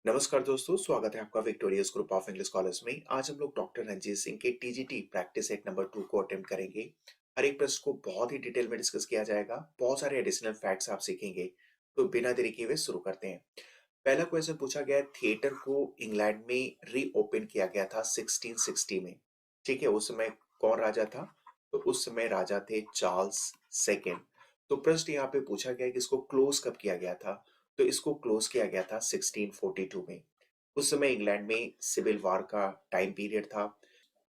नमस्कार दोस्तों, स्वागत है आपका victorious group of English college में। आज हम लोग डॉक्टर रणजीत सिंह के टीजीटी प्रैक्टिस सेट नंबर 2 को अटेम्प्ट करेंगे। हर एक प्रश्न को बहुत ही डिटेल में डिस्कस किया जाएगा। बहुत सारे एडिशनल फैक्ट्स आप सीखेंगे। तो बिना देरी किए हुए शुरू करते हैं। पहला क्वेश्चन पूछा गया है, थिएटर को इंग्लैंड में रीओपन किया गया था 1660 में। ठीक है, उस समय कौन राजा था? तो उस समय राजा थे चार्ल्स सेकेंड। तो प्रश्न यहाँ पे पूछा गया है कि इसको क्लोज कब किया गया था? तो इसको क्लोज किया गया था 1642 में। उस समय इंग्लैंड में सिविल वॉर का टाइम पीरियड था।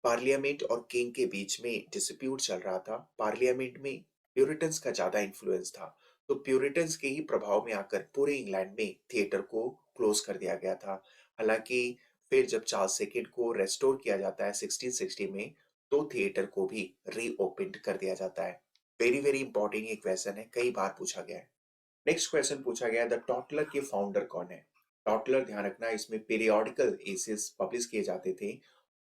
पार्लियामेंट और किंग के बीच में डिस्प्यूट चल रहा था। पार्लियामेंट में प्यूरिटन्स का ज्यादा इन्फ्लुएंस था। तो प्यूरिटन्स के ही प्रभाव में आकर पूरे इंग्लैंड में थिएटर को क्लोज कर दिया गया था। हालांकि फिर जब चार्ल्स सेकेंड को रेस्टोर किया जाता है 1660 में, तो थिएटर को भी रीओपन कर दिया जाता है। वेरी वेरी इंपॉर्टेंट ये क्वेश्चन है, कई बार पूछा गया है। नेक्स्ट क्वेश्चन पूछा गया, द टॉटलर के फाउंडर कौन है? टॉटलर, ध्यान रखना, इसमें पीरियोडिकल एसेस पब्लिश किए जाते थे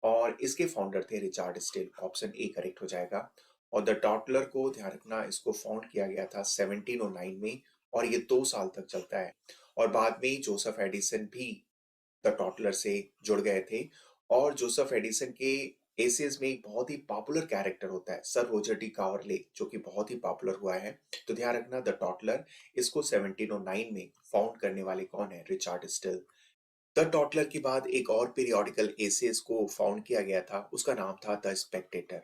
और इसके फाउंडर थे Richard still. Option A correct हो जाएगा। और द टॉटलर को ध्यान रखना, इसको फाउंड किया गया था 1709 में और ये 2 साल तक चलता है। और बाद में जोसेफ एडिसन भी द टॉटलर से जुड़ गए थे। और जोसेफ एडिसन के एसेस में एक बहुत ही पॉपुलर कैरेक्टर होता है सर रोजर डी कावर्ले, जो कि बहुत ही पॉपुलर हुआ है। तो ध्यान रखना, द टॉटलर, इसको 1709 में फाउंड करने वाले कौन है? Richard still. द टॉटलर के बाद एक और पीरियोडिकल एसेस को फाउंड किया गया था, उसका नाम था द स्पेक्टेटर।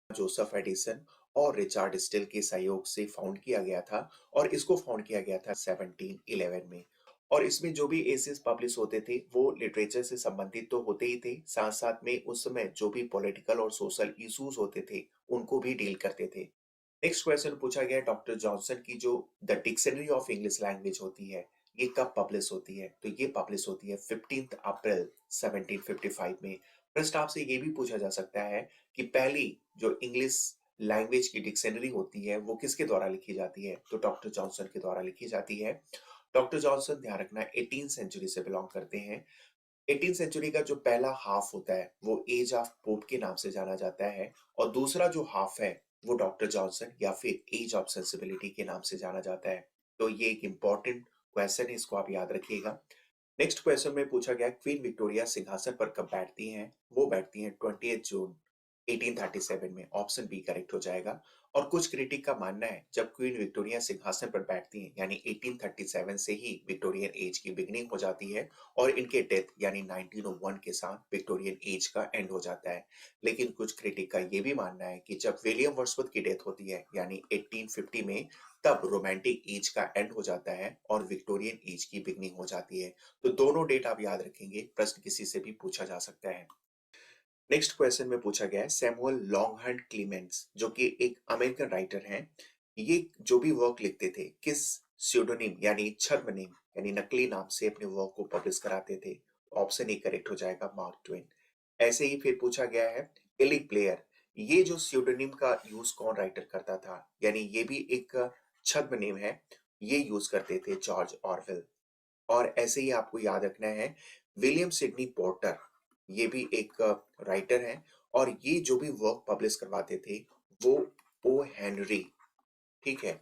जोसेफ एडिसन और रिचार्ड स्टिल के सहयोग से फाउंड किया गया था और इसको फाउंड किया गया था 1711 में। और इसमें जो भी एसेस पब्लिश होते थे वो लिटरेचर से संबंधित तो होते ही थे, साथ साथ में उस समय जो भी पॉलिटिकल और सोशल इश्यूज होते थे उनको भी डील करते थे। नेक्स्ट क्वेश्चन पूछा गया, डॉक्टर जॉनसन की जो the dictionary of English language होती है, ये कब पब्लिश होती है? तो ये पब्लिश होती है 15 अप्रैल 1755 में। प्रश्न आपसे ये भी पूछा जा सकता है कि पहली जो इंग्लिश लैंग्वेज की डिक्शनरी होती है वो किसके द्वारा लिखी जाती है? तो डॉक्टर जॉनसन के द्वारा लिखी जाती है। डॉक्टर जॉनसन, ध्यान रखना, 18 सेंचुरी से बिलोंग करते हैं। 18 सेंचुरी का जो पहला हाफ होता है वो एज ऑफ पोप के नाम से जाना जाता है और दूसरा जो हाफ है वो डॉक्टर जॉनसन या फिर एज ऑफ सेंसिबिलिटी के नाम से जाना जाता है। तो ये एक इंपॉर्टेंट क्वेश्चन है, इसको आप याद रखिएगा। नेक्स्ट क्वेश्चन में पूछा गया, क्वीन विक्टोरिया सिंहासन पर कब बैठती हैं? वो बैठती हैं 20 जून 1837 में। ऑप्शन बी करेक्ट हो जाएगा। और कुछ क्रिटिक का मानना है जब क्वीन विक्टोरिया सिंहासन पर बैठती हैं यानी 1837 से ही विक्टोरियन एज की बिगनिंग हो जाती है और इनके डेथ यानी 1901 के साथ विक्टोरियन एज का एंड हो जाता है। लेकिन कुछ क्रिटिक का ये भी मानना है कि जब विलियम वर्ड्सवर्थ की डेथ होती है यानी 1850 में, तब रोमांटिक एज का एंड हो जाता है और विक्टोरियन एज की बिगनिंग हो जाती है। तो दोनों डेट आप याद रखेंगे, प्रश्न किसी से भी पूछा जा सकता है। नेक्स्ट क्वेश्चन में पूछा गया है, सैमुअल लॉन्गहर्न क्लीमेंस जो कि एक अमेरिकन राइटर हैं, ये जो भी वर्क लिखते थे किस स्यूडोनिम यानी छद्म नेम यानी नकली नाम से अपने वर्क को पब्लिश कराते थे? ऑप्शन ए करेक्ट हो जाएगा, मार्क ट्वेन। ऐसे ही फिर पूछा गया है, एलिक ब्लेयर, ये जो स्यूडोनिम का यूज कौन राइटर करता था? यानी ये भी एक छद्म नेम है, ये यूज करते थे जॉर्ज ऑरवेल। और ऐसे ही आपको याद रखना है, विलियम सिडनी पोर्टर, ये भी एक राइटर हैं और ये जो भी वर्क पब्लिश करवाते थे वो ओ हेनरी, ठीक है,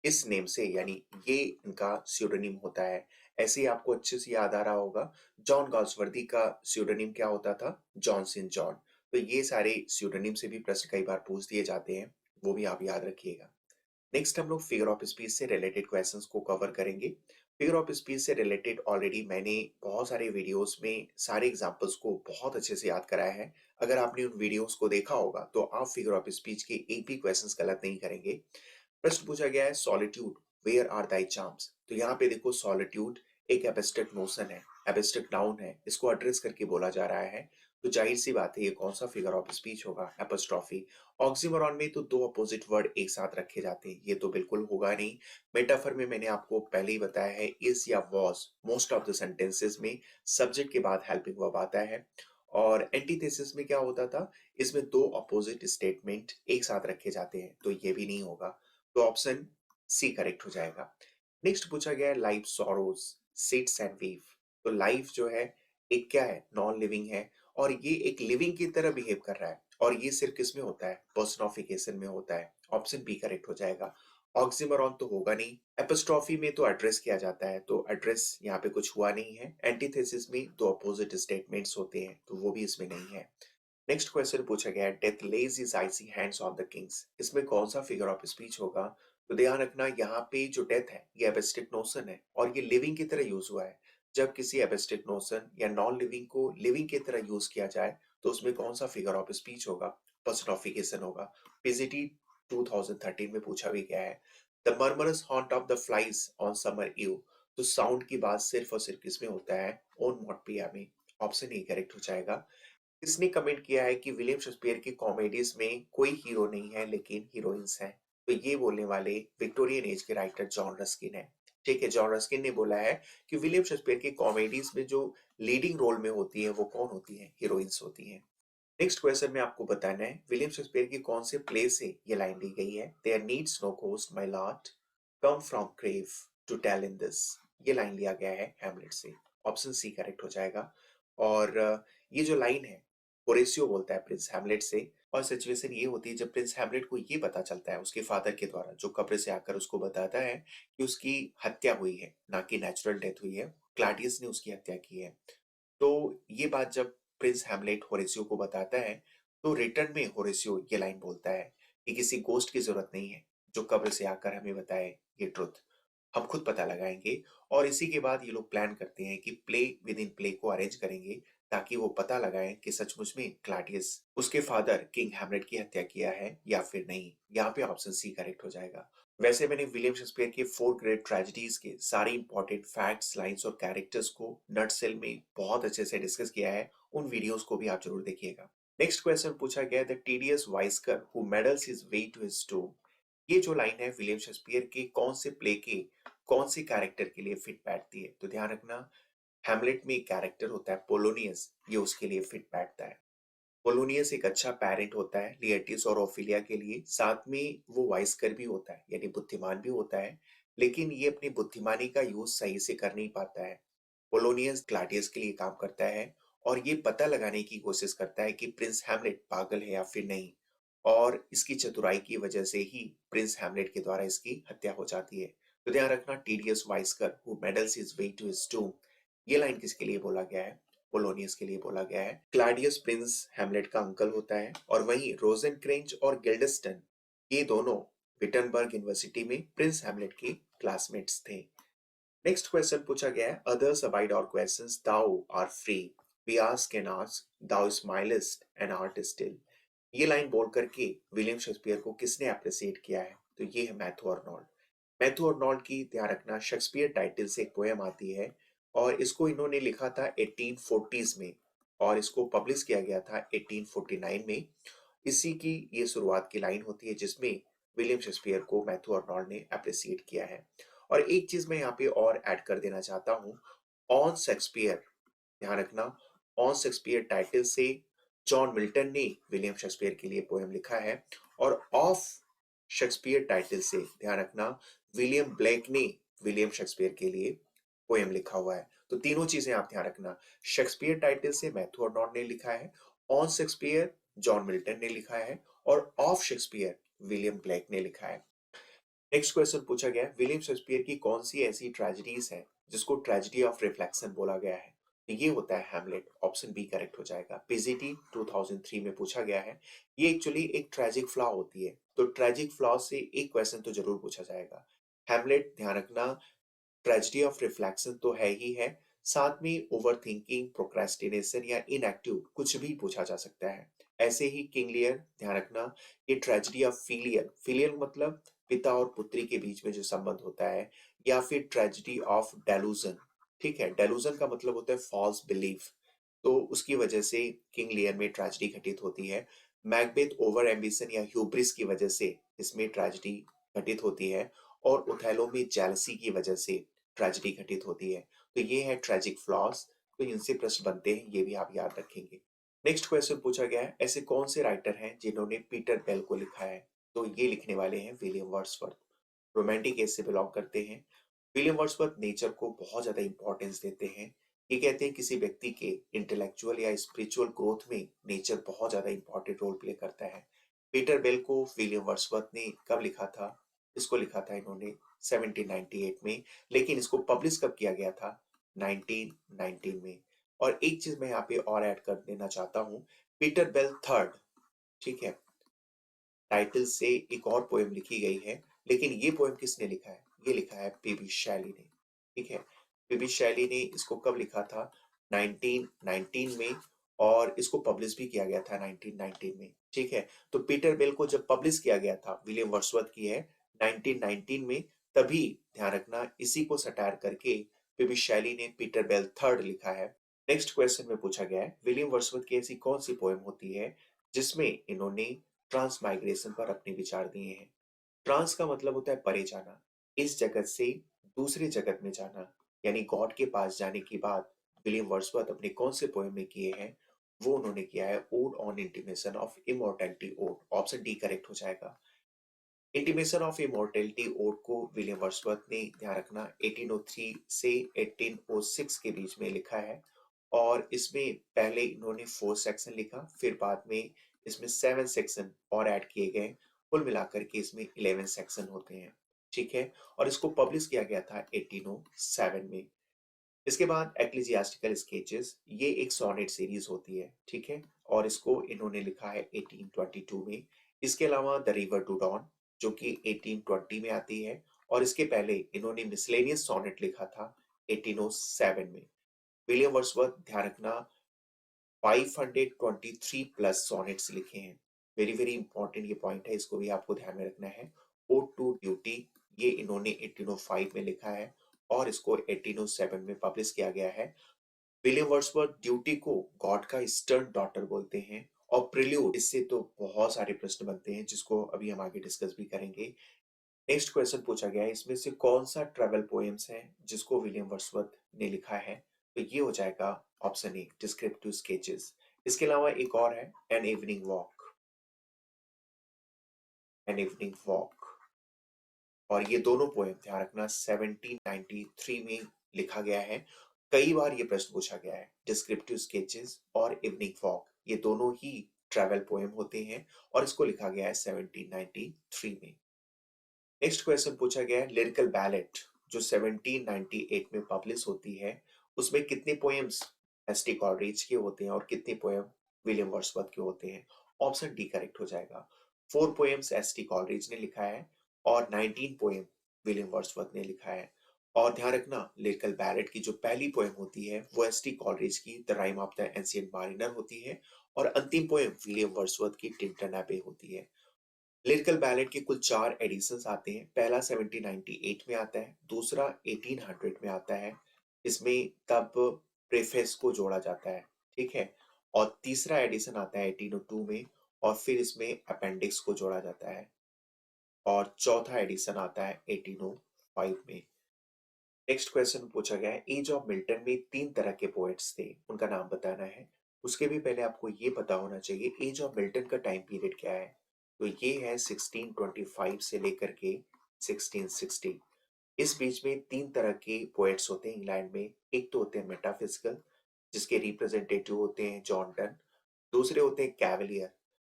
इस नेम से, यानी ये इनका स्यूडोनिम होता है। ऐसे ही आपको अच्छे से याद आ रहा होगा, जॉन गाल्सवर्दी का स्यूडोनिम क्या होता था? John Singh John. तो ये सारे स्यूडोनिम से भी प्रश्न कई बार पूछ दिए जाते हैं, वो भी आप याद रखिएगा। नेक्स्ट हम लोग फिगर ऑफ स्पीच से रिलेटेड क्वेश्चंस को कवर करेंगे। फिगर ऑफ स्पीच से रिलेटेड ऑलरेडी मैंने बहुत सारे वीडियोस में सारे एग्जांपल्स को बहुत अच्छे से याद कराया है। अगर आपने उन वीडियोस को देखा होगा तो आप फिगर ऑफ स्पीच के एक भी क्वेश्चंस गलत नहीं करेंगे। प्रश्न पूछा गया है, solitude where are thy charms. तो यहाँ पे देखो, सॉलिट्यूड एक एब्स्ट्रैक्ट नोशन है, एब्स्ट्रैक्ट नाउन है, इसको एड्रेस करके बोला जा रहा है। तो जाहिर सी बात है ये कौन सा फिगर ऑफ स्पीच होगा? एपोस्ट्रोफी। ऑक्सीमोरॉन में तो दो अपोजिट वर्ड एक साथ रखे जाते हैं, ये तो बिल्कुल होगा नहीं। मेटाफर में मैंने आपको पहले ही बताया है, इज या was most of the sentences में सब्जेक्ट के बाद हेल्पिंग वर्ब आता है। और एंटीथेसिस में क्या होता था? इसमें दो अपोजिट स्टेटमेंट एक साथ रखे जाते हैं, तो ये भी नहीं होगा। तो ऑप्शन सी करेक्ट हो जाएगा। नेक्स्ट पूछा गया है, life sorrows sits and weave. तो लाइफ जो है एक क्या है? नॉन लिविंग है और ये एक लिविंग की तरह बिहेव कर रहा है और ये सिर्फ किस में होता है? पर्सनिफिकेशन में होता है। ऑप्शन बी करेक्ट हो जाएगा। ऑक्सीमोरॉन तो होगा नहीं। एपिस्ट्रॉफी में तो एड्रेस किया जाता है, तो एड्रेस यहाँ पे कुछ हुआ नहीं है। एंटीथेसिस में दो अपोजिट स्टेटमेंट्स होते हैं, तो वो भी इसमें नहीं है। नेक्स्ट क्वेश्चन पूछा गया है, death lays his icy hands on the kings. इसमें कौन सा फिगर ऑफ स्पीच होगा? तो ध्यान रखना, यहाँ पे जो डेथ है ये एब्स्ट्रैक्ट नोशन है और ये लिविंग की तरह यूज हुआ है। जब किसी एब्स्ट्रैक्ट नोशन या नॉन लिविंग को लिविंग की तरह यूज किया जाए तो उसमें कौन सा फिगर ऑफ स्पीच होगा? पर्सनिफिकेशन होगा। पीजीटी 2013 में पूछा भी गया है। The murmurous haunt of the flies on summer eve. तो साउंड की बात सिर्फ और सिर्फ किसमें होता है? ओन मोटपिया में। ऑप्शन ए करेक्ट हो जाएगा। इसने कमेंट किया है कि विलियम शेक्सपियर की कॉमेडीज में कोई हीरो नहीं है लेकिन हीरोइंस हैं। तो ये बोलने वाले विक्टोरियन एज के राइटर जॉन रस्किन है। ठीक है, जॉन रस्किन ने बोला है कि विलियम शेक्सपियर की कॉमेडीज में जो लीडिंग रोल में होती है वो कौन होती है? हीरोइंस होती हैं। नेक्स्ट क्वेश्चन में आपको बताना है विलियम शेक्सपियर की कौन से प्ले से ये लाइन ली गई है। There needs no ghost my lord, come from grave to tell in this. ये लाइन लिया गया है हैमलेट से। ऑप्शन सी करेक्ट हो जाएगा। और ये जो लाइन है होरेसियो बोलता है प्रिंस हैमलेट से। और सिचुएशन ये होती है जब प्रिंस हैमलेट को ये पता चलता है उसके फादर के द्वारा, जो कब्र से आकर उसको बताता है कि उसकी हत्या हुई है, ना कि नेचुरल डेथ हुई है, क्लाडियस ने उसकी हत्या की है। तो ये बात जब प्रिंस हैमलेट होरेसियो को बताता है तो रिटर्न में होरेसियो ये लाइन बोलता है कि किसी गोस्ट की जरूरत नहीं है जो कब्र से आकर हमें बताए ये ट्रुथ, हम खुद पता लगाएंगे। और इसी के बाद ये लोग प्लान करते हैं कि प्ले विद इन प्ले को अरेंज करेंगे ताकि वो पता लगाएं कि सचमुच में क्लाडियस उसके फादर किंग हैमलेट की हत्या किया है या फिर नहीं। यहाँ पे ऑप्शन सी करेक्ट हो जाएगा। वैसे मैंने विलियम शेक्सपियर के 4 ग्रेट ट्रेजेडीज के सारे इंपॉर्टेंट फैक्ट्स, लाइंस और कैरेक्टर्स को नटसेल में बहुत अच्छे से डिस्कस किया है। उन वीडियोस को भी आप जरूर देखिएगा। नेक्स्ट क्वेश्चन पूछा गया, the tedious whisker who meddles his way to his tomb. ये जो लाइन है विलियम शेक्सपियर के कौन से प्ले के कौन से कैरेक्टर के लिए फिट बैठती है? तो ध्यान रखना, हैमलेट में एक कैरेक्टर होता है पोलोनियस, ये उसके लिए फिट बैठता है। पोलोनियस एक अच्छा पैरेंट होता है लिएटिस और ओफिलिया के लिए, साथ में वो वाइस्कर भी होता है यानी बुद्धिमान भी होता है, लेकिन ये अपनी बुद्धिमानी का यूज सही से कर नहीं पाता है। पोलोनियस क्लाडियस के लिए काम करता है और ये पता लगाने की कोशिश करता है कि प्रिंस हैमलेट पागल है या फिर नहीं। और इसकी चतुराई की वजह से ही प्रिंस हैमलेट के द्वारा इसकी हत्या हो जाती है। तो ध्यान रखना, tedious whisker who meddles his way to his tomb, ये लाइन किसके लिए बोला गया है? पोलोनियस के लिए बोला गया है। क्लाडियस प्रिंस हैमलेट का अंकल होता है और वहीं रोजेनक्रेंच और गिल्डस्टन ये दोनों विटनबर्ग यूनिवर्सिटी में प्रिंस हैमलेट के क्लासमेट्स थे। नेक्स्ट क्वेश्चन पूछा गया है, others abide our questions, thou are free, we ask and ask, thou smilest and art still। ये लाइन बोल करके विलियम शेक्सपियर को किसने अप्रिशिएट किया है? तो ये है मैथ्यू आर्नोल्ड। मैथ्यू आर्नोल्ड की, ध्यान रखना, शेक्सपियर टाइटल से एक पोएम आती है और इसको इन्होंने लिखा था 1840s में और इसको पब्लिश किया गया था 1849 में। इसी की ये शुरुआत की लाइन होती है जिसमें विलियम शेक्सपियर को मैथ्यू आर्नोल्ड ने अप्रिशिएट किया है। और एक चीज मैं यहाँ पे और ऐड कर देना चाहता हूँ, ऑन शेक्सपियर, ध्यान रखना, ऑन शेक्सपियर टाइटल से जॉन मिल्टन ने विलियम शेक्सपियर के लिए पोएम लिखा है और ऑफ शेक्सपियर टाइटल से, ध्यान रखना, विलियम ब्लेक ने विलियम शेक्सपियर के लिए पोएम लिखा हुआ है। तो तीनों चीजें आप ध्यान रखना, शेक्सपियर टाइटल से मैथ्यू आर्नोल्ड ने लिखा है, ऑन शेक्सपियर जॉन मिल्टन ने लिखा है और ऑफ शेक्सपियर विलियम ब्लेक ने लिखा है। नेक्स्ट क्वेश्चन पूछा गया है, विलियम शेक्सपियर की कौन सी ऐसी ट्रेजेडीज है जिसको ट्रेजेडी ऑफ रिफ्लेक्शन बोला गया है? तो ये होता है हैमलेट। ऑप्शन बी करेक्ट हो जाएगा। पीजीटी 2003 में पूछा गया है। ये एक्चुअली एक ट्रेजिक फ्लॉ होती है, तो ट्रेजिक फ्लॉ से एक क्वेश्चन तो जरूर पूछा जाएगा। हैमलेट, ध्यान रखना, ट्रेजेडी ऑफ रिफ्लेक्शन तो है ही है, साथ में ओवर थिंकिंग, प्रोक्रेस्टिनेशन या इनएक्टिव कुछ भी पूछा जा सकता है। ऐसे ही किंग लियर, ध्यान रखना, ये ट्रेजेडी ऑफ फिलियल, फिलियल मतलब पिता और पुत्री के बीच में जो संबंध होता है, या फिर ट्रेजेडी ऑफ डेलूजन। ठीक है, डेलूजन का मतलब होता है फॉल्स बिलीफ, तो उसकी वजह से किंग लियर में ट्रेजेडी घटित होती है। मैकबेथ ओवर एम्बिशन या ह्यूब्रिस की वजह से इसमें ट्रेजेडी घटित होती है और ओथेलो में जेलसी की वजह से ट्रेजेडी घटित होती है। तो ये है ट्रेजिक फ्लॉस, तो इनसे प्रश्न बनते हैं, ये भी आप याद रखेंगे। नेक्स्ट क्वेश्चन पूछा गया है, ऐसे कौन से राइटर हैं जिन्होंने पीटर बेल को लिखा है? तो ये लिखने वाले हैं विलियम वर्ड्सवर्थ, रोमांटिक एज से बिलोंग करते हैं। विलियम वर्ड्सवर्थ नेचर को बहुत ज्यादा इंपॉर्टेंस देते हैं। ये कहते हैं किसी व्यक्ति के इंटेलेक्चुअल या स्पिरिचुअल ग्रोथ में नेचर बहुत ज्यादा इंपॉर्टेंट रोल प्ले करता है। पीटर बेल को विलियम वर्ड्सवर्थ ने कब लिखा था? इसको लिखा था इन्होंने 1798 में, लेकिन इसको पब्लिश कब किया गया था? 1919 में। और एक चीज मैं यहाँ पे और ऐड कर देना चाहता हूँ, पीटर बेल थर्ड, ठीक है, टाइटल से एक और पोएम लिखी गई है, लेकिन ये पोएम किसने लिखा है? ये लिखा है पीबी शैली ने, ठीक है। पीबी शैली ने इसको कब लिखा था? 1919 में, और इसको पब्लिश भी किया गया था 1919 में, ठीक है। तो पीटर बेल को जब पब्लिश किया गया था, विलियम वर्ड्सवर्थ की है 1919 में, तभी ध्यान रखना इसी को सटायर करके पीबी शैली ने पीटर बेल थर्ड लिखा है। नेक्स्ट क्वेश्चन में पूछा गया है, विलियम वर्ड्सवर्थ की ऐसी कौन सी पोएम होती है जिसमें इन्होंने ट्रांस माइग्रेशन पर अपने विचार दिए हैं? ट्रांस का मतलब होता है परे जाना, इस जगत से दूसरे जगत में जाना, यानी गॉड के पास जाने की बात विलियम वर्ड्सवर्थ अपने कौन से पोएम में किए हैं? वो उन्होंने किया है ode on intimation of immortality ode. Option D correct हो जाएगा। इंटीमेशन ऑफ इमॉर्टैलिटी ओड को विलियम वर्ड्सवर्थ ने, ध्यान रखना, 1803 से 1806 के बीच में लिखा है, और इसमें पहले इन्होंने 4 सेक्शन लिखा, फिर बाद में इसमें 7 सेक्शन और ऐड किए गए, कुल मिलाकर के इसमें 11 सेक्शन होते हैं, ठीक है। और इसको पब्लिश किया गया था 1807 में। इसके बाद एक्लेसियास्टिकल स्केचेस, ये एक सोनेट सीरीज होती है, ठीक है, और इसको इन्होंने लिखा है 1822 में। इसके अलावा द रिवर टू डॉन, जो कि 1820 में आती है, और इसके पहले इन्होंने मिसलेनियस सोनेट लिखा था 1807 में। विलियम वर्ड्सवर्थ, ध्यान रखना, 523 प्लस सोनेट्स लिखे हैं। वेरी वेरी इंपॉर्टेंट ये पॉइंट है, इसको भी आपको ध्यान में रखना है। ओड टू ड्यूटी, ये इन्होंने 1805 में लिखा है, और इसको 1807 में पब्लिश किया गया है। विलियम वर्ड्सवर्थ ड्यूटी को गॉड का स्टर्न डॉटर बोलते हैं। और प्रिल्यूड, इससे तो बहुत सारे प्रश्न बनते हैं, जिसको अभी हम आगे डिस्कस भी करेंगे। नेक्स्ट क्वेश्चन पूछा गया है, इसमें से कौन सा ट्रेवल पोएम्स है जिसको विलियम वर्ड्सवर्थ ने लिखा है? तो ये हो जाएगा ऑप्शन ए, डिस्क्रिप्टिव स्केचेस। इसके अलावा एक और है, an evening walk, an evening walk. और ये दोनों पोएम, ध्यान रखना, 1793 में लिखा गया है। कई बार ये प्रश्न पूछा गया है, डिस्क्रिप्टिव स्केचेस और इवनिंग वॉक, ये दोनों ही ट्रैवल पोएम होते हैं, और इसको लिखा गया है 1793 में। नेक्स्ट क्वेश्चन पूछा गया है, लिरिकल बैलेट जो 1798 में पब्लिश होती है, उसमें कितने पोएम्स एसटी कॉलरिज के होते हैं और कितने पोएम विलियम वर्ड्सवर्थ के होते हैं? ऑप्शन डी करेक्ट हो जाएगा। 4 पोएम्स एसटी कॉलरिज ने लिखा है, और 19 पोएम विलियम वर्ड्सवर्थ ने लिखा है। और ध्यान रखना, लिरिकल बैलेट की जो पहली पोएम होती है वो एसटी कॉलरिज की the rime of the ancient mariner होती है, और अंतिम पोएम विलियम वर्ड्सवर्थ की टिंटन एबे होती है। लिरिकल बैलेट के कुल 4 एडिशंस आते हैं। पहला 1798 में आता है, दूसरा 1800 में आता है, इसमें तब प्रेफेस को जोड़ा जाता है, ठीक है, और तीसरा एडिशन आता है 1802 में, और फिर इसमें अपेंडिक्स को जोड़ा जाता है, और चौथा एडिशन आता है 1805 में। नेक्स्ट क्वेश्चन पूछा गया है, एज ऑफ मिल्टन में 3 तरह के पोएट्स थे, उनका नाम बताना है। उसके भी पहले आपको ये पता होना चाहिए एज ऑफ मिल्टन का टाइम पीरियड क्या है। तो ये है 1625 से लेकर के 1660। इस बीच में 3 तरह के पोएट्स होते हैं इंग्लैंड में। एक तो होते हैं मेटाफिजिकल, जिसके रिप्रेजेंटेटिव होते हैं जॉन डन। दूसरे होते हैं कैवलियर।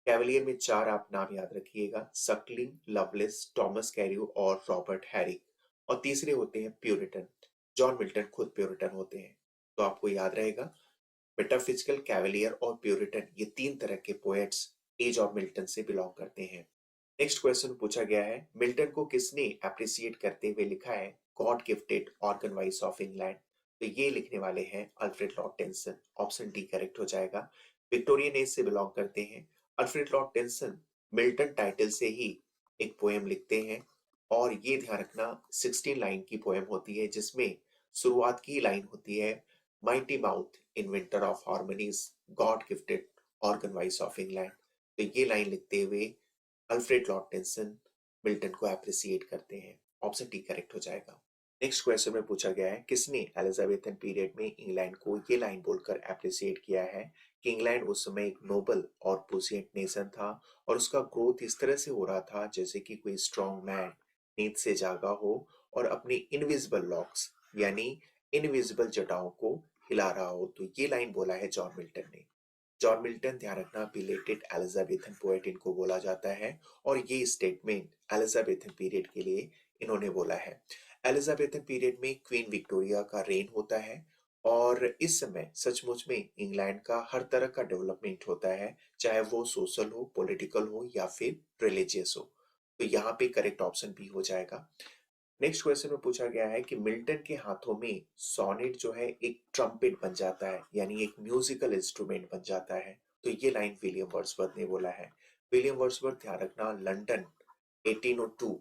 कैवलियर में 4 आप नाम याद रखिएगा, सकलिंग, लवलेस, टॉमस कैरियो और रॉबर्ट हैरिक। और तीसरे होते हैं प्यूरिटन। जॉन मिल्टन खुद प्यूरिटन होते हैं। तो आपको याद रहेगा, मेटाफिजिकल, कैवलियर और प्यूरिटन, ये 3 तरह के पोएट्स एज ऑफ मिल्टन से बिलोंग करते हैं। नेक्स्ट क्वेश्चन पूछा गया है, मिल्टन को किसने अप्रिशिएट करते हुए लिखा है God gifted organ voice of England? तो ये लिखने वाले हैं Alfred Lord tension. Option D correct हो जाएगा। विक्टोरियन एज से बिलोंग करते हैं। Alfred Lord tension Milton title से ही एक पोएम लिखते हैं, और ये ध्यान रखना 16 लाइन की पोएम होती है, जिसमें शुरुआत की लाइन होती है, mighty mouth inventor of harmonies, God gifted organ voice of England. तो ये लाइन लिखते हुए अल्फ्रेड लॉर्ड टेंसन मिल्टन को अप्रिशिएट करते हैं। ऑप्शन डी करेक्ट हो जाएगा। नेक्स्ट क्वेश्चन में पूछा गया है, किसने एलिजाबेथन पीरियड में इंग्लैंड को ये लाइन बोलकर अप्रिशिएट किया है कि इंग्लैंड उस समय एक नोबल और पुशिएंट नेशन था, और उसका ग्रोथ इस तरह से हो रहा था जैसे कि कोई स्ट्रॉन्ग मैन नींद से जागा हो और अपनी इनविजिबल लॉक्स, यानी इनविजिबल जटाओं को हिला रहा हो। तो ये लाइन बोला है जॉन मिल्टन ने। जॉन मिल्टन, ध्यान रखना, बिलेटेड एलिजाबेथन पोएट इनको बोला जाता है और ये स्टेटमेंट एलिजाबेथन पीरियड के लिए इन्होंने बोला है। एलिजाबेथन पीरियड में क्वीन विक्टोरिया का रेन होता है और इस समय सचमुच में इंग्लैंड का हर तरह का डेवलपमेंट होता है, चाहे वो सोशल हो, पॉलिटिकल हो या फिर रिलीजियस हो। तो यहाँ पे करेक्ट ऑप्शन बी हो जाएगा। नेक्स्ट क्वेश्चन में पूछा गया है कि मिल्टन के हाथों में सोनेट जो है एक ट्रम्पेट बन जाता है, यानी एक म्यूजिकल इंस्ट्रूमेंट बन जाता है। तो ये लाइन विलियम वर्ड्सवर्थ ने बोला है। विलियम वर्ड्सवर्थ, ध्यान रखना, लंदन 1802,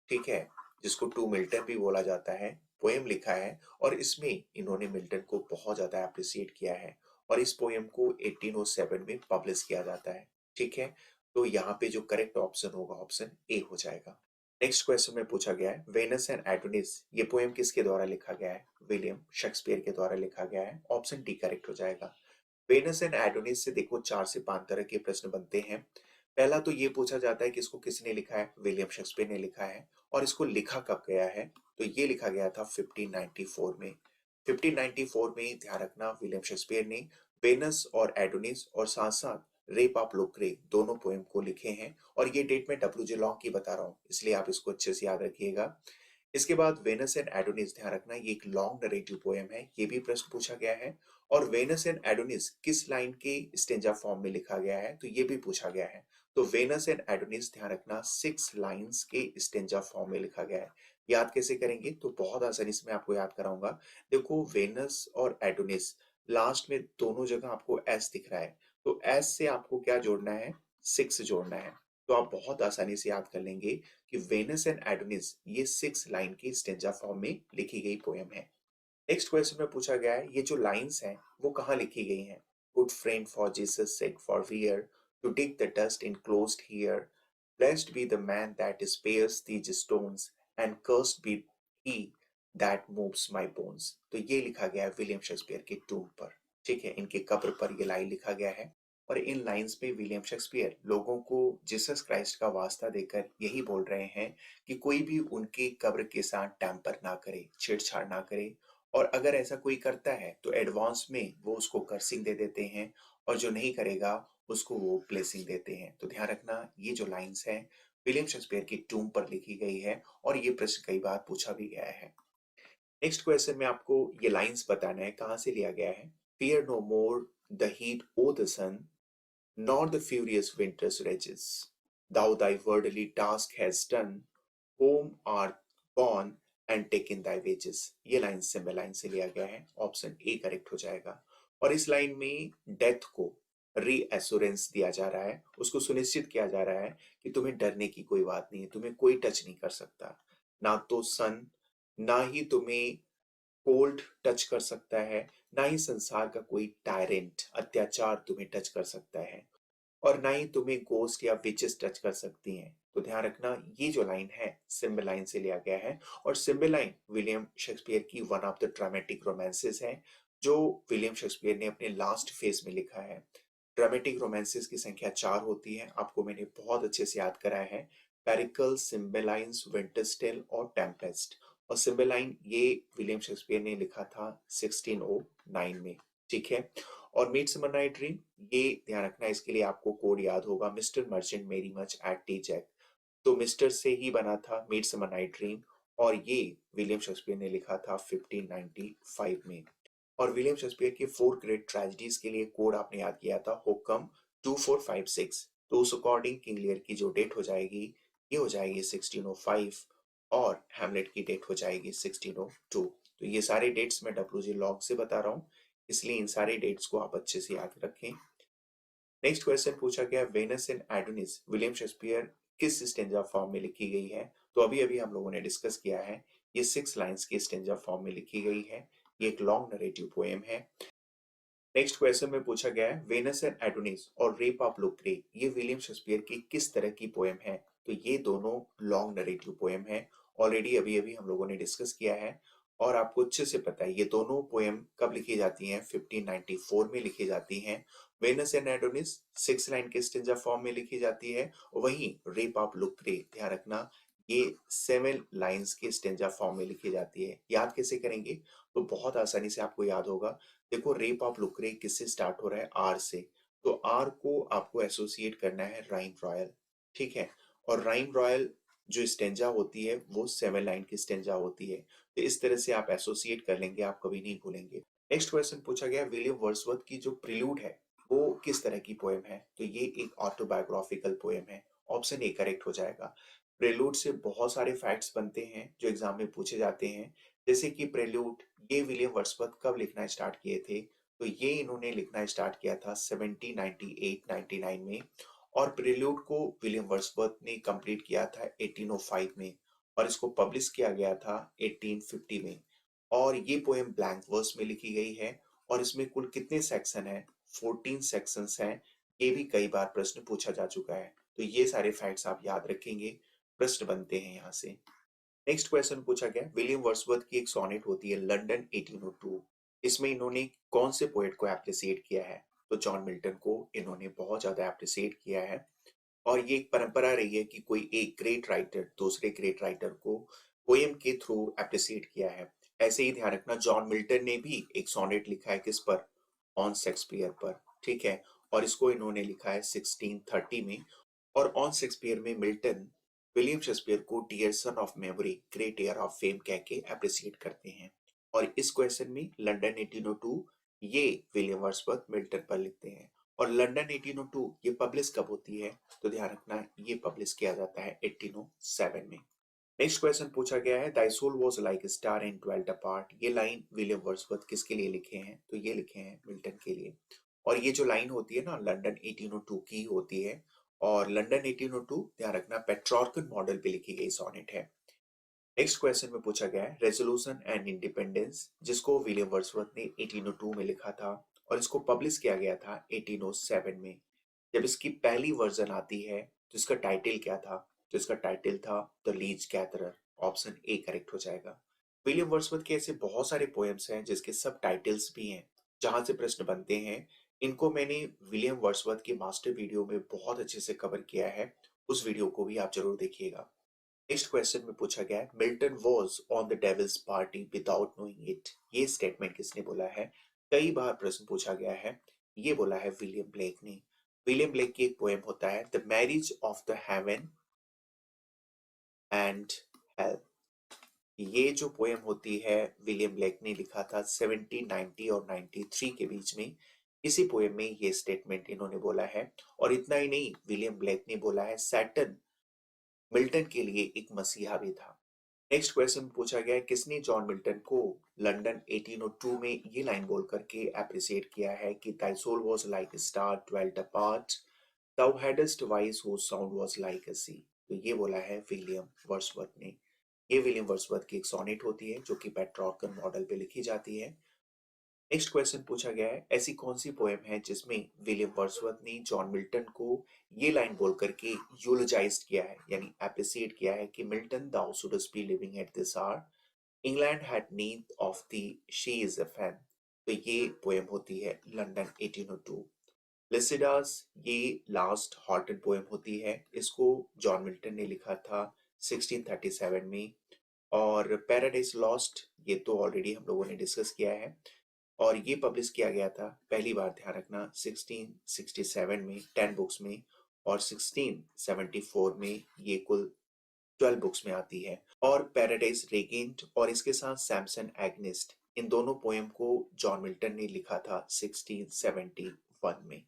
ठीक है, जिसको टू मिल्टन भी बोला जाता है, पोएम लिखा है और इसमें इन्होंने मिल्टन को बहुत ज्यादा अप्रिशिएट किया है और इस पोएम को 1807 में पब्लिश किया जाता है। ठीक है, तो यहाँ पे जो करेक्ट ऑप्शन होगा ऑप्शन ए हो जाएगा। नेक्स्ट क्वेश्चन में पूछा गया है वेनस एंड एडोनिस, ये पोएम किसके द्वारा लिखा गया है? विलियम शेक्सपियर के द्वारा लिखा गया है। ऑप्शन डी करेक्ट हो जाएगा। वेनस एंड एडोनिस से देखो 4 से 5 तरह के प्रश्न बनते हैं। पहला तो ये पूछा जाता है कि इसको किसने लिखा है? विलियम शेक्सपियर ने लिखा है और इसको लिखा कब गया है? तो ये लिखा गया था 1594 में। 1594 में ध्यान रखना विलियम शेक्सपियर ने वेनस और एडोनिस और साथ साथ रेप ऑफ लुक्रे दोनों पोएम को लिखे हैं और ये डेट मैं डब्ल्यू जे लॉन्ग की बता रहा हूँ, इसलिए आप इसको अच्छे से याद रखिएगा। इसके बाद वेनस एंड एडोनिस, ध्यान रखना ये एक लॉन्ग नरेटिव पोएम है, ये भी प्रश्न पूछा गया है। और वेनस एंड एडोनिस किस लाइन के स्टेंजा फॉर्म में लिखा गया है? तो ये भी पूछा गया है। तो वेनस एंड एडोनिस, ध्यान रखना, 6 लाइंस के स्टेंजा फॉर्म में लिखा गया है। याद कैसे करेंगे? तो बहुत आसानी से मैं आपको याद कराऊंगा। देखो वेनस और एडोनिस, लास्ट में दोनों जगह आपको एस दिख रहा है, तो एस से आपको क्या जोड़ना है? 6 जोड़ना है। तो आप बहुत आसानी से याद कर लेंगे कि वेनस एंड एडोनिस ये 6 लाइन की स्टेंजा फॉर्म में लिखी गई पोएम है। नेक्स्ट क्वेश्चन में पूछा गया है ये जो लाइंस हैं वो कहाँ लिखी गई हैं? Good friend for Jesus sake forbear to dig the dust enclosed here, blessed be the man that spares these stones and cursed be he that moves my bones. तो ये लिखा गया है विलियम शेक्सपियर के टूम पर। ठीक है, इनके कब्र पर ये लाइन लिखा गया है और इन लाइंस में विलियम शेक्सपियर लोगों को जीसस क्राइस्ट का वास्ता देकर यही बोल रहे हैं कि कोई भी उनके कब्र के साथ टैंपर ना करे, छेड़छाड़ ना करे और अगर ऐसा कोई करता है तो एडवांस में वो उसको कर्सिंग दे देते हैं और जो नहीं करेगा उसको वो ब्लेसिंग देते हैं। तो ध्यान रखना ये जो लाइंस हैं विलियम शेक्सपियर की टूम पर लिखी गई है और ये प्रश्न कई बार पूछा भी गया है। नेक्स्ट क्वेश्चन में आपको ये लाइंस बताना है कहाँ से लिया गया है। Fear no more the heat o' the sun, nor the furious winter's rages. Thou thy worldly task hast done, whom art born and taken thy wages. ये लाइन सिंबल लाइन से लिया गया है। ऑप्शन ए करेक्ट हो जाएगा। और इस line में डेथ को रीएश्योरेंस दिया जा रहा है, उसको सुनिश्चित किया जा रहा है कि तुम्हें डरने की कोई बात नहीं है, तुम्हें कोई टच नहीं कर सकता। ना तो सन, ना ही तुम्हें कोल्ड टच कर सकता है, ना ही संसार का कोई टायरेंट अत्याचार तुम्हें टच कर सकता है और ना ही तुम्हें गोस्ट या विचेस टच कर सकती हैं। तो ध्यान रखना ये जो लाइन है सिंबल लाइन से लिया गया है और सिंबल लाइन विलियम शेक्सपियर की one of the dramatic romances है जो विलियम शेक्सपियर ने अपने लास्ट फेज में लिखा है। ड्रामेटिक रोमांसेस की संख्या 4 होती है, आपको मैंने बहुत अच्छे से याद कराया है। पेरिकल, सिम्बेलाइंस, विंटरस्टेल और टेम्पेस्ट। और सिम्बेलाइन ये विलियम शेक्सपियर ने लिखा था 1609 में। ठीक है, और मिडसमर नाइट ड्रीम, ये ध्यान रखना इसके लिए आपको कोड याद होगा, मिस्टर मर्चेंट मेरी मच एट टी जैक। तो मिस्टर से ही बना था मिडसमर नाइट ड्रीम और ये विलियम शेक्सपियर ने लिखा था 1595 में। और विलियम शेक्सपियर के 4 ग्रेट ट्रेजेडीज के लिए कोड आपने याद किया था हुकम 2456। तो उस अकॉर्डिंग किंग लियर की जो डेट हो जाएगी ये हो जाएगी 1605 और हैमलेट की डेट हो जाएगी 1602। तो ये सारे डेट्स मैं डब्ल्यू लॉग से बता रहा हूँ, इसलिए इन सारे डेट्स को आप अच्छे से याद रखें। नेक्स्ट क्वेश्चन पूछा गया Venus and Adonis William Shakespeare किस स्टेंजा फॉर्म में लिखी गई है? तो अभी अभी हम लोगों ने डिस्कस किया है, ये 6 लाइंस की स्टेंजा फॉर्म में लिखी गई है, ये एक लॉन्ग नरेटिव पोएम है। नेक्स्ट क्वेश्चन में पूछा गया है वेनस एंड एडोनिस और रेप ऑफ लुक्रे ये विलियम शेक्सपियर की किस तरह की पोएम है? तो ये दोनों लॉन्ग नरेटिव पोएम है, ऑलरेडी अभी अभी हम लोगों ने डिस्कस किया है और आपको अच्छे से पता है ये दोनों पोएम कब लिखी जाती हैं? 1594 में लिखी जाती हैं। वेनस एंड एडोनिस 6 लाइन के स्टेंजा फॉर्म में लिखी जाती है, वहीं रेप ऑफ लुक्रे ध्यान रखना ये 7 लाइंस के स्टेंजा फॉर्म में लिखी जाती है। याद कैसे करेंगे? तो बहुत आसानी से आपको याद होगा। देखो रेप ऑफ लुक्रे किससे स्टार्ट हो रहा है? आर से। तो आर को आपको एसोसिएट करना है राइम रॉयल, ठीक है? और राइम रॉयल जो स्टेंजा होती है वो 7 लाइन की स्टेंजा होती है। तो इस तरह से आप एसोसिएट कर लेंगे, आप कभी नहीं भूलेंगे। नेक्स्ट क्वेश्चन पूछा गया विलियम वर्ड्सवर्थ की जो प्रिल्यूड है वो किस तरह की पोएम है? तो ये एक ऑटोबायोग्राफिकल पोएम है। ऑप्शन ए करेक्ट हो जाएगा। प्रेल्यूड से बहुत सारे फैक्ट्स बनते हैं जो एग्जाम में पूछे जाते हैं, जैसे कि प्रेल्यूड ये विलियम वर्ड्सवर्थ कब लिखना स्टार्ट किए थे? तो ये इन्होंने लिखना स्टार्ट किया था 1798-99 में, और प्रिल्यूड को विलियम वर्ड्सवर्थ ने कंप्लीट किया था 1805 में, और इसको पब्लिश किया गया था 1850 में। और ये पोएम ब्लैंक वर्स में लिखी गई है, और इसमें कुल कितने सेक्शन हैं? 14 सेक्शंस हैं। ये भी कई बार प्रश्न पूछा जा चुका है, तो ये सारे फैक्ट्स आप याद रखेंगे, प्रश्न बनते हैं यहाँ से। नेक्स्ट क्वेश्चन पूछा गया विलियम वर्ड्सवर्थ की एक सोनेट होती है लंदन 1802। इसमें इन्होंने कौन से पोएट को एप्रिसिएट किया है? तो जॉन मिल्टन को इन्होंने बहुत ज्यादा एप्रिसिएट किया है, और ये एक परंपरा रही है कि कोई एक ग्रेट राइटर दूसरे ग्रेट राइटर को पोएम के थ्रू एप्रिसिएट किया है। ऐसे ही ध्यान रखना जॉन मिल्टन ने भी एक सोनेट लिखा है किस पर? ऑन शेक्सपियर पर, ठीक है? और इसको इन्होंने लिखा है 1630 में। और ऑन शेक्सपियर में मिल्टन विलियम शेक्सपियर को dear son of memory great heir of fame कह के अप्रिसिएट करते हैं। और इस क्वेश्चन में लंदन 1802 ये विलियम वर्ड्सवर्थ मिल्टन पर लिखते हैं। और लंदन 1802 ये पब्लिश कब होती है? तो ध्यान रखना ये पब्लिश किया जाता है 1807 में। नेक्स्ट क्वेश्चन पूछा गया है thy soul was like a star and dwelt apart। ये लाइन विलियम वर्ड्सवर्थ किसके लिए लिखे हैं? तो ये लिखे हैं मिल्टन के लिए। और ये जो लाइन होती है ना लंदन 1802 की होती है, और लंदन 1802 ध्यान रखना पेट्रॉर्कन मॉडल पे लिखी गई सोनेट है। नेक्स्ट क्वेश्चन में पूछा गया है रेजोल्यूशन एंड इंडिपेंडेंस, जिसको विलियम वर्ड्सवर्थ ने 1802 में लिखा था, और इसको पब्लिश किया गया था 1807 में। जब इसकी पहली वर्जन आती है तो इसका टाइटल क्या था? तो इसका टाइटल था the lease gatherer. Option A correct हो जाएगा। विलियम वर्ड्सवर्थ के ऐसे बहुत सारे पोएम्स हैं जिसके सब टाइटल्स भी हैं, जहां से प्रश्न बनते हैं। इनको मैंने विलियम वर्ड्सवर्थ के मास्टर वीडियो में बहुत अच्छे से कवर किया है, उस वीडियो को भी आप जरूर देखिएगा। नेक्स्ट क्वेश्चन में पूछा गया है Milton was on the devil's party without knowing it. ये स्टेटमेंट किसने बोला है? कई बार प्रश्न पूछा गया है। ये बोला है विलियम ब्लेक ने। विलियम ब्लेक की एक पोएम होता है the marriage of the heaven and hell. ये जो पोएम होती है विलियम ब्लेक ने लिखा था 1790 और 93 के बीच में। इसी पोएम में ये स्टेटमेंट इन्होंने बोला है। और इतना ही नहीं, विलियम ब्लेक ने बोला है सैटर्न मिल्टन के लिए एक मसीहा भी था। नेक्स्ट क्वेश्चन पूछा गया है किसने जॉन मिल्टन को लंदन 1802 में ये लाइन बोल करके अप्रिशिएट किया है कि thy soul was like a star dwelt apart, thou hadst voice whose sound was like a sea। तो ये बोला है विलियम वर्ड्सवर्थ ने। ये विलियम वर्ड्सवर्थ की एक सोनेट होती है जो कि पेट्रॉर्कन मॉडल पे लिखी जाती है। नेक्स्ट क्वेश्चन पूछा गया है ऐसी कौन सी पोएम है जिसमें विलियम वर्ड्सवर्थ ने जॉन मिल्टन को ये लाइन बोल करके यूलोजाइज्ड किया है, यानी अप्रिशिएट किया है कि Milton thou shouldst be living at this hour, England had need of the she is a fen. तो ये पोएम होती है लंदन 1802। लिसिडास ये लास्ट हॉटन पोएम होती है, इसको जॉन मिल्टन ने लिखा था 1637 में। और पैराडाइज लॉस्ट ये तो ऑलरेडी हम लोगों ने डिस्कस किया है, और ये पब्लिश किया गया था पहली बार ध्यान रखना 1667 में 10 बुक्स में, और 1674 में ये कुल 12 बुक्स में आती है। और पैराडाइज रेगेंट और इसके साथ सैमसन एग्निस्ट, इन दोनों पोएम को जॉन मिल्टन ने लिखा था 1671 में।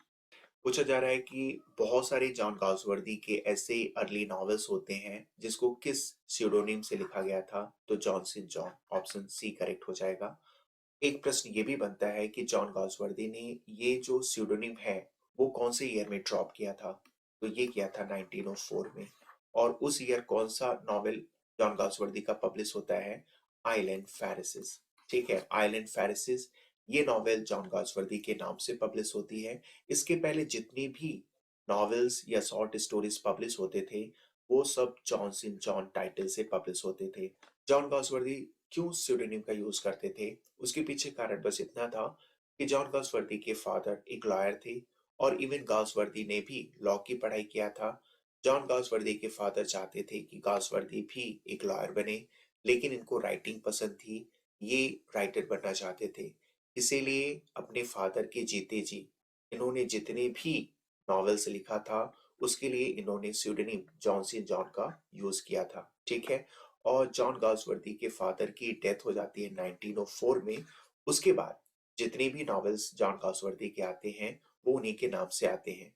पूछा जा रहा है कि बहुत सारे जॉन गाल्सवर्दी के ऐसे अर्ली नॉवेल्स होते हैं जिसको किस स्यूडोनिम से लिखा गया था? तो Jonson John. Option C correct हो जाएगा। एक प्रश्न ये भी बनता है कि जॉन गाल्सवर्दी ने ये जो स्यूडोनिम है वो कौन से ईयर में ड्रॉप किया था? तो ये किया था 1904 में। और उस ईयर कौन सा नॉवेल जॉन गाल्सवर्दी का पब्लिश होता है? आइलैंड फेरिसेस। ठीक है, आइलैंड फेरिसेस ये नॉवेल जॉन गाल्सवर्दी के नाम से पब्लिश होती है। इसके पहले जितनी भी नॉवेल्स या शॉर्ट स्टोरीज पब्लिश होते थे वो सब जॉन सिंह जॉन टाइटल से पब्लिश होते थे। जॉन गाल्सवर्दी क्यों स्यूडोनिम का यूज करते थे? उसके पीछे कारण बस इतना था कि जॉन गाल्सवर्दी के फादर एक लॉयर थे, और इवन गाल्सवर्दी ने भी लॉ की पढ़ाई किया था। जॉन गाल्सवर्दी के फादर चाहते थे कि गाल्सवर्दी भी एक लॉयर बने, लेकिन इनको राइटिंग पसंद थी, ये राइटर बनना चाहते थे। इसीलिए अपने फादर के जीते जी इन्होंने जितने भी नॉवेल्स लिखा था उसके लिए इन्होंने स्यूडोनिम जॉन सी जॉन का यूज किया था, ठीक है। और जॉन गाल्सवर्दी के फादर की डेथ हो जाती है 1904 में। उसके बाद जितने भी नॉवेल्स जॉन गाल्सवर्दी के आते हैं वो उन्हीं के नाम से आते हैं।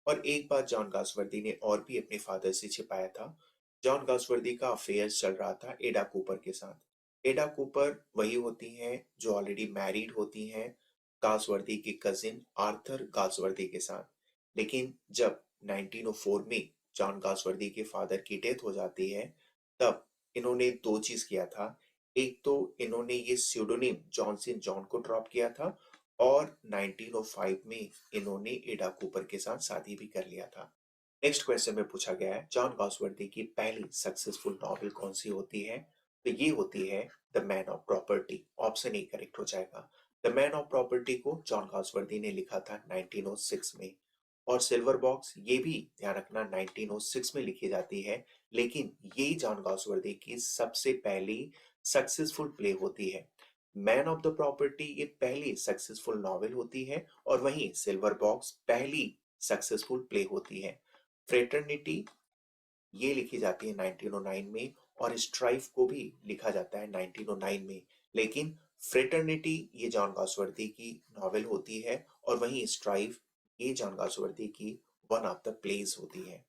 और एक बात जॉन गाल्सवर्दी ने और भी अपने फादर से छिपाया था। जॉन गाल्सवर्दी का अफेयर चल रहा था एडा कूपर के साथ। एडा कूपर वही होती हैं जो ऑलरेडी मैरिड होती हैं गाल्सवर्दी के कजिन आर्थर गाल्सवर्दी के साथ। लेकिन जब 1904 में जॉन गाल्सवर्दी के फादर की डेथ हो जाती है, तब इन्होंने दो चीज किया था। एक तो इन्होंने ये स्यूडोनिम जॉन सिन जॉन को ड्रॉप किया था, और 1905 में इन्होंने एडा कूपर के साथ शादी भी कर लिया था। नेक्स्ट क्वेश्चन में पूछा गया है जॉन गाल्सवर्दी की पहली सक्सेसफुल नॉवेल कौन सी होती है। तो ये होती है the man of property. Option A correct हो जाएगा। द मैन ऑफ प्रॉपर्टी को जॉन गाल्सवर्दी ने लिखा था 1906 में। और सिल्वर बॉक्स ये भी ध्यान रखना 1906 में लिखी जाती है। लेकिन ये जॉन गाल्सवर्दी की सबसे पहली सक्सेसफुल प्ले होती है। मैन ऑफ द प्रॉपर्टी ये पहली सक्सेसफुल नॉवेल होती है, और वहीं सिल्वर बॉक्स पहली सक्सेसफुल प्ले होती है। फ्रेटर्निटी ये लिखी जाती है 1909 में, और स्ट्राइफ को भी लिखा जाता है 1909 में। लेकिन फ्रेटर्निटी ये जॉन गास्वर्दी की नॉवेल होती है, और वहीं स्ट्राइफ ये जॉन गास्वर्दी की वन ऑफ द प्लेज होती है।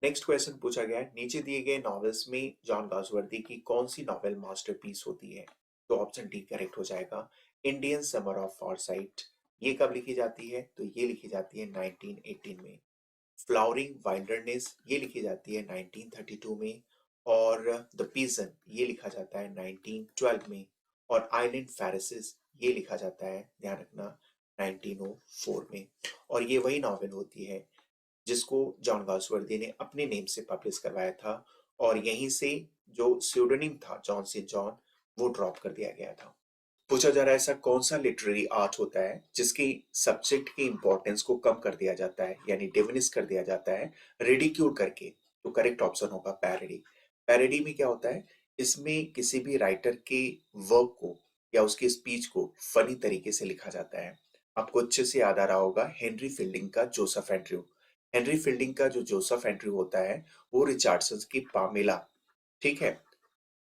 नेक्स्ट क्वेश्चन पूछा गया है नीचे दिए गए नॉवेल्स में जॉन गास्वर्दी की कौन सी नॉवेल मास्टरपीस होती है। तो ऑप्शन डी करेक्ट हो जाएगा। इंडियन समर ऑफ फॉरसाइट ये कब लिखी जाती है। तो ये लिखी जाती है 1918 में। फ्लावरिंग वाइल्डरनेस ये लिखी जाती है 1932 में। और द पीजन ये लिखा जाता है 1912 में। और आइलैंड फेरिसिस ये लिखा जाता है, ध्यान रखना, 1904 में। और ये वही नॉवेल होती है जिसको जॉन गाल्सवर्दी ने अपने नेम से पब्लिश करवाया था, और यहीं से जो स्यूडोनिम था जॉन से जॉन वो ड्रॉप कर दिया गया था। पूछा जा रहा है ऐसा कौन सा लिटरेरी आर्ट होता है जिसकी सब्जेक्ट की इंपॉर्टेंस को कम कर दिया जाता है, यानी डिमिनिश कर दिया जाता है रिडिक्यूल करके। तो करेक्ट ऑप्शन होगा पैरोडी। पैरोडी में क्या होता है, इसमें किसी भी राइटर के वर्क को या उसकी स्पीच को फनी तरीके से लिखा जाता है। आपको अच्छे से याद आ रहा होगा हेनरी फील्डिंग का जोसेफ एंड्रयू। हेनरी फील्डिंग का जो जोसेफ एंड्रयू होता है वो रिचार्डसन की पामेला, ठीक है,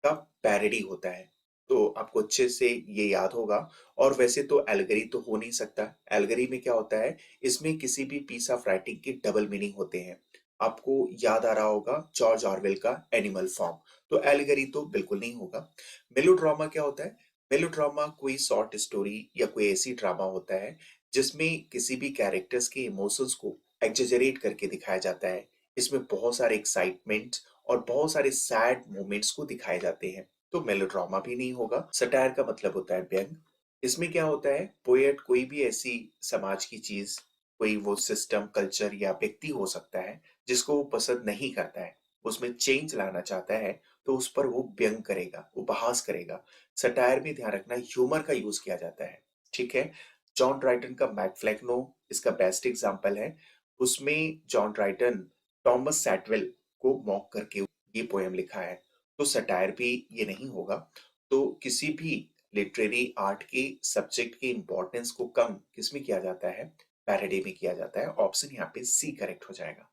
का पैरोडी होता है। तो आपको अच्छे से ये याद होगा। और वैसे तो एल्गरी तो हो नहीं सकता। एल्गरी में क्या होता है, इसमें किसी भी पीस ऑफ राइटिंग के डबल मीनिंग होते हैं। आपको याद आ रहा होगा जॉर्ज ऑरवेल का एनिमल फार्म। तो एल्गरी तो बिल्कुल नहीं होगा। मेलोड्रामा क्या होता है, मेलोड्रामा कोई शॉर्ट स्टोरी या कोई ऐसी ड्रामा होता है जिसमें किसी भी कैरेक्टर्स के इमोशंस को एक्जेजरेट करके दिखाया जाता है। इसमें बहुत सारे एक्साइटमेंट और बहुत सारे सैड मोमेंट्स को दिखाए जाते हैं। तो मेलोड्रामा भी नहीं होगा। सटायर का मतलब होता है व्यंग। इसमें क्या होता है, पोएट कोई भी ऐसी समाज की चीज, कोई वो सिस्टम कल्चर या व्यक्ति हो सकता है जिसको वो पसंद नहीं करता है, उसमें चेंज लाना चाहता है, तो उस पर वो व्यंग करेगा, उपहास करेगा। सटायर में ध्यान रखना ह्यूमर का यूज किया जाता है, ठीक है। जॉन ड्राइटन का मैकफ्लैगनो इसका बेस्ट एग्जांपल है। उसमें जॉन ड्राइटन थॉमस सैटवेल को मॉक करके ये पोएम लिखा है। तो सटायर भी ये नहीं होगा। तो किसी भी लिटरेरी आर्ट के सब्जेक्ट के इंपॉर्टेंस को कम किसमें किया जाता है, पैरोडी में किया जाता है। ऑप्शन यहाँ पे सी करेक्ट हो जाएगा।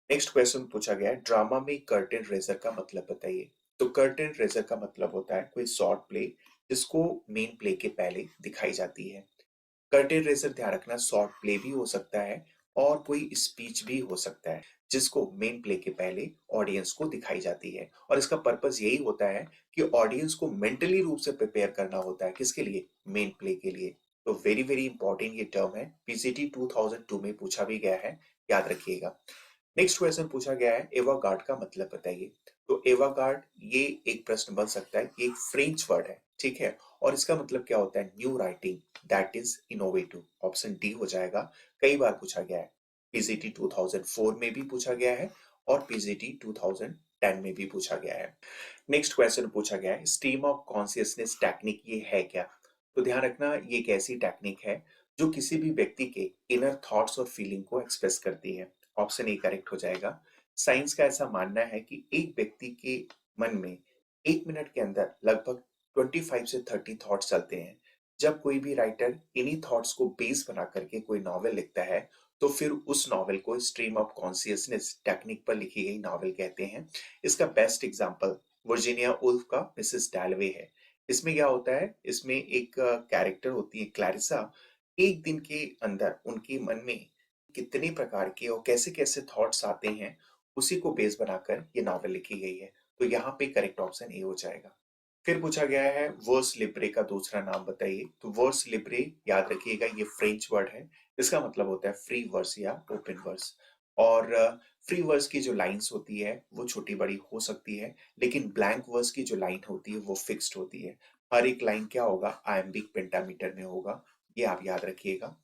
नेक्स्ट क्वेश्चन पूछा गया है ड्रामा में कर्टेन रेजर का मतलब बताइए। तो कर्टेन रेजर का मतलब होता है कोई शॉर्ट प्ले जिसको मेन प्ले के पहले दिखाई जाती है। कर्टेन रेजर ध्यान रखना शॉर्ट प्ले भी हो सकता है और कोई स्पीच भी हो सकता है जिसको मेन प्ले के पहले ऑडियंस को दिखाई जाती है। और इसका पर्पस यही होता है कि ऑडियंस को मेंटली रूप से प्रिपेयर करना होता है, किसके लिए, मेन प्ले के लिए। तो वेरी वेरी इंपॉर्टेंट ये टर्म है, पीसीटी 2002 में पूछा भी गया है, याद रखिएगा। नेक्स्ट क्वेश्चन पूछा गया है एवागार्ड का मतलब बताइए। तो एवागार्ड ये एक प्रश्न बन सकता है, ये एक फ्रेंच वर्ड है, ठीक है। और इसका मतलब क्या होता है, new writing that is innovative. Option D हो जाएगा। कई बार पूछा गया है, पीजीटी 2004 में भी पूछा गया है और पीजीटी 2010 में भी पूछा गया है। नेक्स्ट क्वेश्चन पूछा गया है स्ट्रीम ऑफ कॉन्शियसनेस टेक्निक ये है क्या। तो ध्यान रखना ये एक ऐसी टेक्निक है जो किसी भी व्यक्ति के इनर थॉट्स और फीलिंग को एक्सप्रेस करती है। ऑप्शन ए करेक्ट हो जाएगा। साइंस का ऐसा मानना है कि एक व्यक्ति के मन में 1 मिनट के अंदर लगभग 25 से 30 थॉट्स चलते हैं। जब कोई भी राइटर इन्हीं थॉट्स को बेस बना करके कोई नॉवेल लिखता है, तो फिर उस नॉवेल को स्ट्रीम ऑफ कॉन्शियसनेस टेक्निक पर लिखी गई नॉवेल कहते हैं। इसका बेस्ट एग्जांपल वर्जीनिया वुल्फ का मिसेस डैलवे है। इसमें क्या होता है, इसमें एक कैरेक्टर होती है क्लैरिसा। एक दिन के अंदर उनके मन में कितने प्रकार के और कैसे-कैसे थॉट्स आते हैं, उसी को बेस बनाकर ये नॉवेल लिखी गई है। तो यहाँ पे करेक्ट ऑप्शन ए हो जाएगा। फिर पूछा गया है वर्स लिब्रे का दूसरा नाम बताइए। तो वर्स लिब्रे याद रखिएगा, ये फ्रेंच वर्ड है। इसका मतलब होता है फ्री वर्स या ओपन वर्स। और फ्री वर्स की जो लाइंस होती है वो छोटी बड़ी हो सकती है, लेकिन ब्लैंक वर्स की जो लाइन होती है वो फिक्स्ड होती है। हर एक लाइन क्या होगा, आयम्बिक पेंटामीटर में होगा। ये आप याद रखिएगा।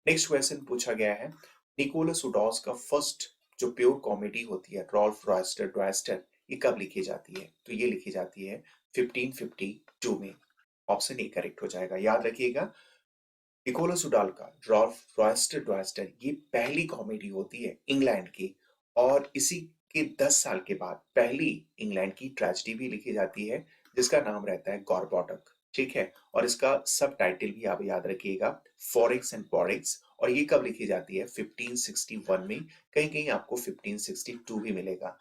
नेक्स्ट क्वेश्चन पूछा गया है, निकोलस उडॉस का फर्स्ट जो प्योर कॉमेडी होती है रॉल्फ रॉयस्टर ड्वाइस्टर, ये कब लिखी जाती है? तो ये लिखी जाती है 1552 में। ऑप्शन ए करेक्ट हो जाएगा। याद रखिएगा, निकोलस उडाल का रॉल्फ रॉयस्टर ड्वाइस्टर ये पहली कॉमेडी होती है इंग्लैंड की। और इसी के 10 साल के बाद पहली इंग्लैंड की ट्रेजेडी भी लिखी जाती है, जिसका नाम रहता है गॉरबॉटक। ठीक है, और इसका सब टाइटल भी आप याद रखिएगा, फॉरेक्स एंड पॉरेक्स। और ये कब लिखी जाती है? 1561 में। कहीं कहीं आपको 1562 भी मिलेगा।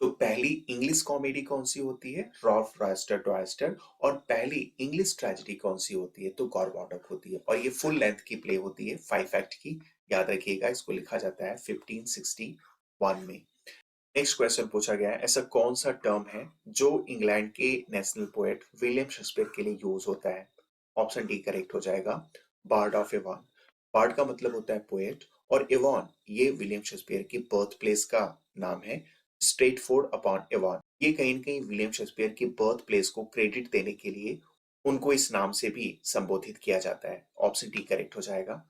तो पहली इंग्लिश कॉमेडी कौन सी होती है? रॉल्फ रॉयस्टर ड्वाइस्टर। और पहली इंग्लिश ट्रेजेडी कौन सी होती है? तो गॉरबॉटक होती है। और ये फुल लेंथ की प्ले होती है 5 एक्ट की। याद रखिएगा, इसको लिखा जाता है 1561 में। नेक्स्ट क्वेश्चन पूछा गया है, ऐसा कौन सा टर्म है जो इंग्लैंड के नेशनल पोएट विलियम शेक्सपियर के लिए यूज होता है? ऑप्शन डी करेक्ट हो जाएगा, बार्ड ऑफ एवॉन। बार्ड का मतलब होता है पोएट, और एवॉन ये विलियम शेक्सपियर की बर्थ प्लेस का नाम है। स्ट्रेट फोर्ड अपॉन एवॉन, ये कहीं न कहीं विलियम शेक्सपियर की बर्थ प्लेस को क्रेडिट देने के लिए उनको इस नाम से भी संबोधित किया जाता है। ऑप्शन डी करेक्ट हो जाएगा।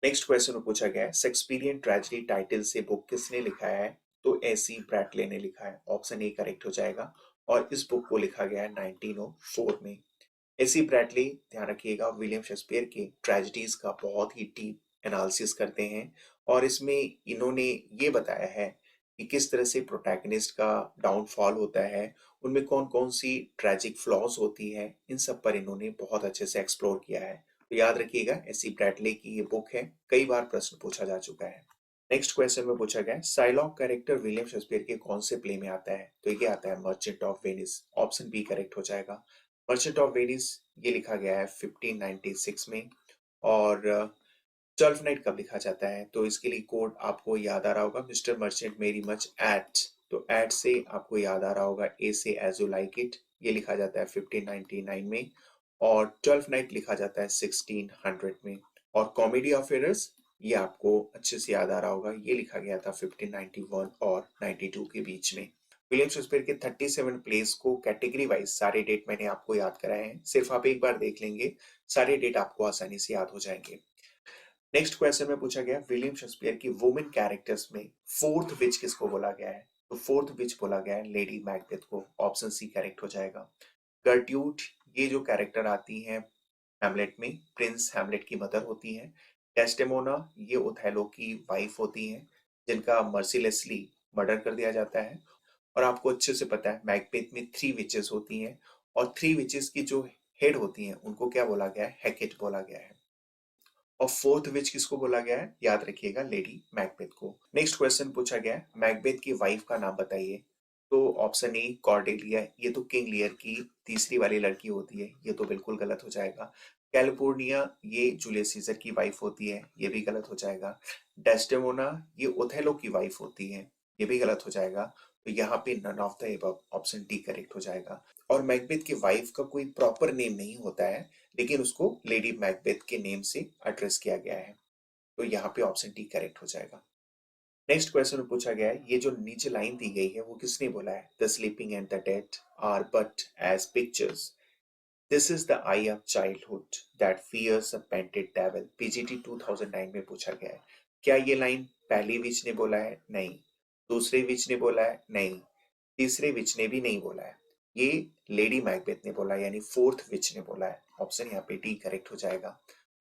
नेक्स्ट क्वेश्चन में पूछा गया है, शेक्सपियरियन ट्रेजेडी टाइटल से बुक किसने लिखा है? तो एसी ब्रैडले ने लिखा है। ऑप्शन ए करेक्ट हो जाएगा। और इस बुक को लिखा गया है 1904 में। एसी ब्रैडले, ध्यान रखिएगा, विलियम शेक्सपियर के ट्रेजेडीज का बहुत ही डीप एनालिसिस करते हैं। और इसमें इन्होंने ये बताया है कि किस तरह से प्रोटैगनिस्ट का डाउनफॉल होता है, उनमें कौन कौन सी ट्रेजिक फ्लॉज होती है, इन सब पर इन्होंने बहुत अच्छे से एक्सप्लोर किया है। तो याद रखिएगा, एसी ब्रैडले की ये बुक है, कई बार प्रश्न पूछा जा चुका है। नेक्स्ट क्वेश्चन में पूछा गया है, साइलॉक कैरेक्टर विलियम शेक्सपियर के कौन से प्ले में आता है? तो ये आता है merchant of Venice. Option B correct हो जाएगा। मर्चेंट ऑफ वेनिस ये लिखा गया है 1596 में। और ट्वेल्थ नाइट कब लिखा जाता है? तो इसके लिए कोड आपको याद आ रहा होगा, मिस्टर मर्चेंट मेरी मच एट। तो एट से आपको याद आ रहा होगा ए से एज यू लाइक इट, ये लिखा जाता है 1599 में। और ट्वेल्थ नाइट लिखा जाता है 1600 में। और कॉमेडी ऑफ एरर्स ये आपको अच्छे से याद आ रहा होगा, ये लिखा गया था 1591 और 92 के बीच में। विलियम शेक्सपियर के 37 प्लेस को कैटेगरी वाइज सारे डेट मैंने आपको याद कराए हैं, सिर्फ आप एक बार देख लेंगे, सारे डेट आपको आसानी से याद हो जाएंगे। नेक्स्ट क्वेश्चन में पूछा गया, विलियम शेक्सपियर की वुमेन कैरेक्टर्स में फोर्थ विच किसको बोला गया है? तो फोर्थ विच बोला गया है लेडी मैकबेथ को। ऑप्शन सी करेक्ट हो जाएगा। गर्ट्यूड ये जो कैरेक्टर आती है हैमलेट में, प्रिंस हैमलेट की मदर होती है। डेस्डेमोना ये ओथेलो की वाइफ होती है, जिनका मर्सीलेसली मर्डर कर दिया जाता है। और आपको अच्छे से पता है मैकबेथ में 3 विचेस होती हैं, और 3 विचेस की जो हेड होती हैं उनको क्या बोला गया है? हेकेट बोला गया है। और फोर्थ विच किसको बोला गया है? याद रखिएगा, लेडी मैकबेथ को। नेक्स्ट क्वेश्चन पूछा गया है, मैकबेथ की वाइफ का नाम बताइए। तो ऑप्शन ए कॉर्डेलिया, ये तो किंग लियर की तीसरी वाली लड़की होती है, ये तो बिल्कुल गलत हो जाएगा। कैलिफोर्निया ये जूलियस सीजर की वाइफ होती है, ये भी गलत हो जाएगा। डेस्डेमोना ये ओथेलो की वाइफ होती है, ये भी गलत हो जाएगा। तो यहाँ पे none of the above, option D correct हो जाएगा। और मैकबेथ की वाइफ का कोई प्रॉपर नेम नहीं होता है, लेकिन उसको लेडी मैकबेथ के नेम से एड्रेस किया गया है। तो यहाँ पे ऑप्शन डी करेक्ट हो जाएगा। नेक्स्ट क्वेश्चन में पूछा गया है, ये जो नीचे लाइन दी गई है वो किसने बोला है? The sleeping and the dead are but as pictures, this is the eye of childhood that fears a painted devil. PGT 2009 में पूछा गया है। क्या ये लाइन पहली विच ने बोला है? नहीं। दूसरे विच ने बोला है? नहीं। तीसरे विच ने भी नहीं बोला है। ये लेडी मैकबेथ ने बोला है, यानी फोर्थ विच ने बोला है। ऑप्शन यहाँ पे डी करेक्ट हो जाएगा।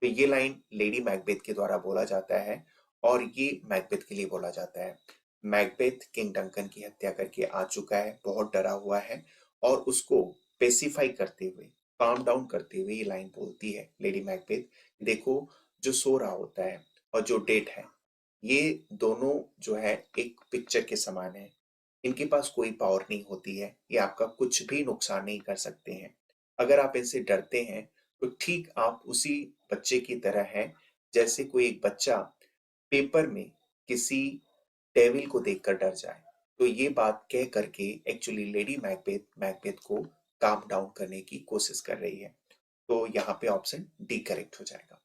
तो ये लाइन लेडी मैकबेथ के द्वारा बोला जाता है, और ये मैकबेथ के लिए बोला जाता है। मैकबेथ किंग डंकन की हत्या करके आ चुका है, बहुत डरा हुआ है, और उसको पेसिफाई करते हुए काम डाउन करते हुए ये लाइन बोलती है लेडी मैकबेथ, देखो जो सो रहा होता है और जो डेड है, ये दोनों जो है एक पिक्चर के समान है। इनके पास कोई पावर नहीं होती है, ये आपका कुछ भी नुकसान नहीं कर सकते हैं। अगर आप इनसे डरते हैं, तो ठीक आप उसी बच्चे की तरह हैं, जैसे कोई एक बच्चा पेपर में किसी डेविल को देखकर डर जाए। तो ये बात कह करके एक्चुअली लेडी मैकबेथ मैकबेथ को काम डाउन करने की कोशिश कर रही है। तो यहाँ पे ऑप्शन डी करेक्ट हो जाएगा।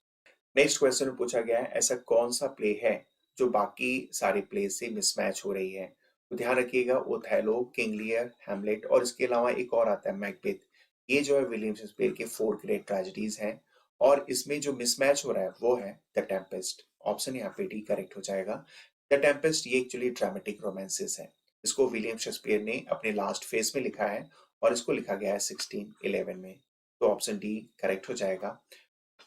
नेक्स्ट क्वेश्चन में पूछा गया है, ऐसा कौन सा प्ले है जो बाकी सारे प्ले से मिसमैच हो रही है? तो ध्यान रखिएगा, ओथेलो, किंग लियर, हैमलेट और इसके अलावा एक और आता है मैकबेथ। ये जो है विलियम शेक्सपियर के 4 ग्रेट ट्रेजेडीज हैं और इसमें जो मिसमैच हो रहा है वो है द टेम्पेस्ट। ऑप्शन यहाँ पे डी करेक्ट हो जाएगा। द टेम्पेस्ट ये एक्चुअली ड्रामेटिक रोमांसेस है। इसको विलियम शेक्सपियर ने अपने लास्ट फेज में लिखा है और इसको लिखा गया है 1611 में। तो ऑप्शन डी करेक्ट हो जाएगा।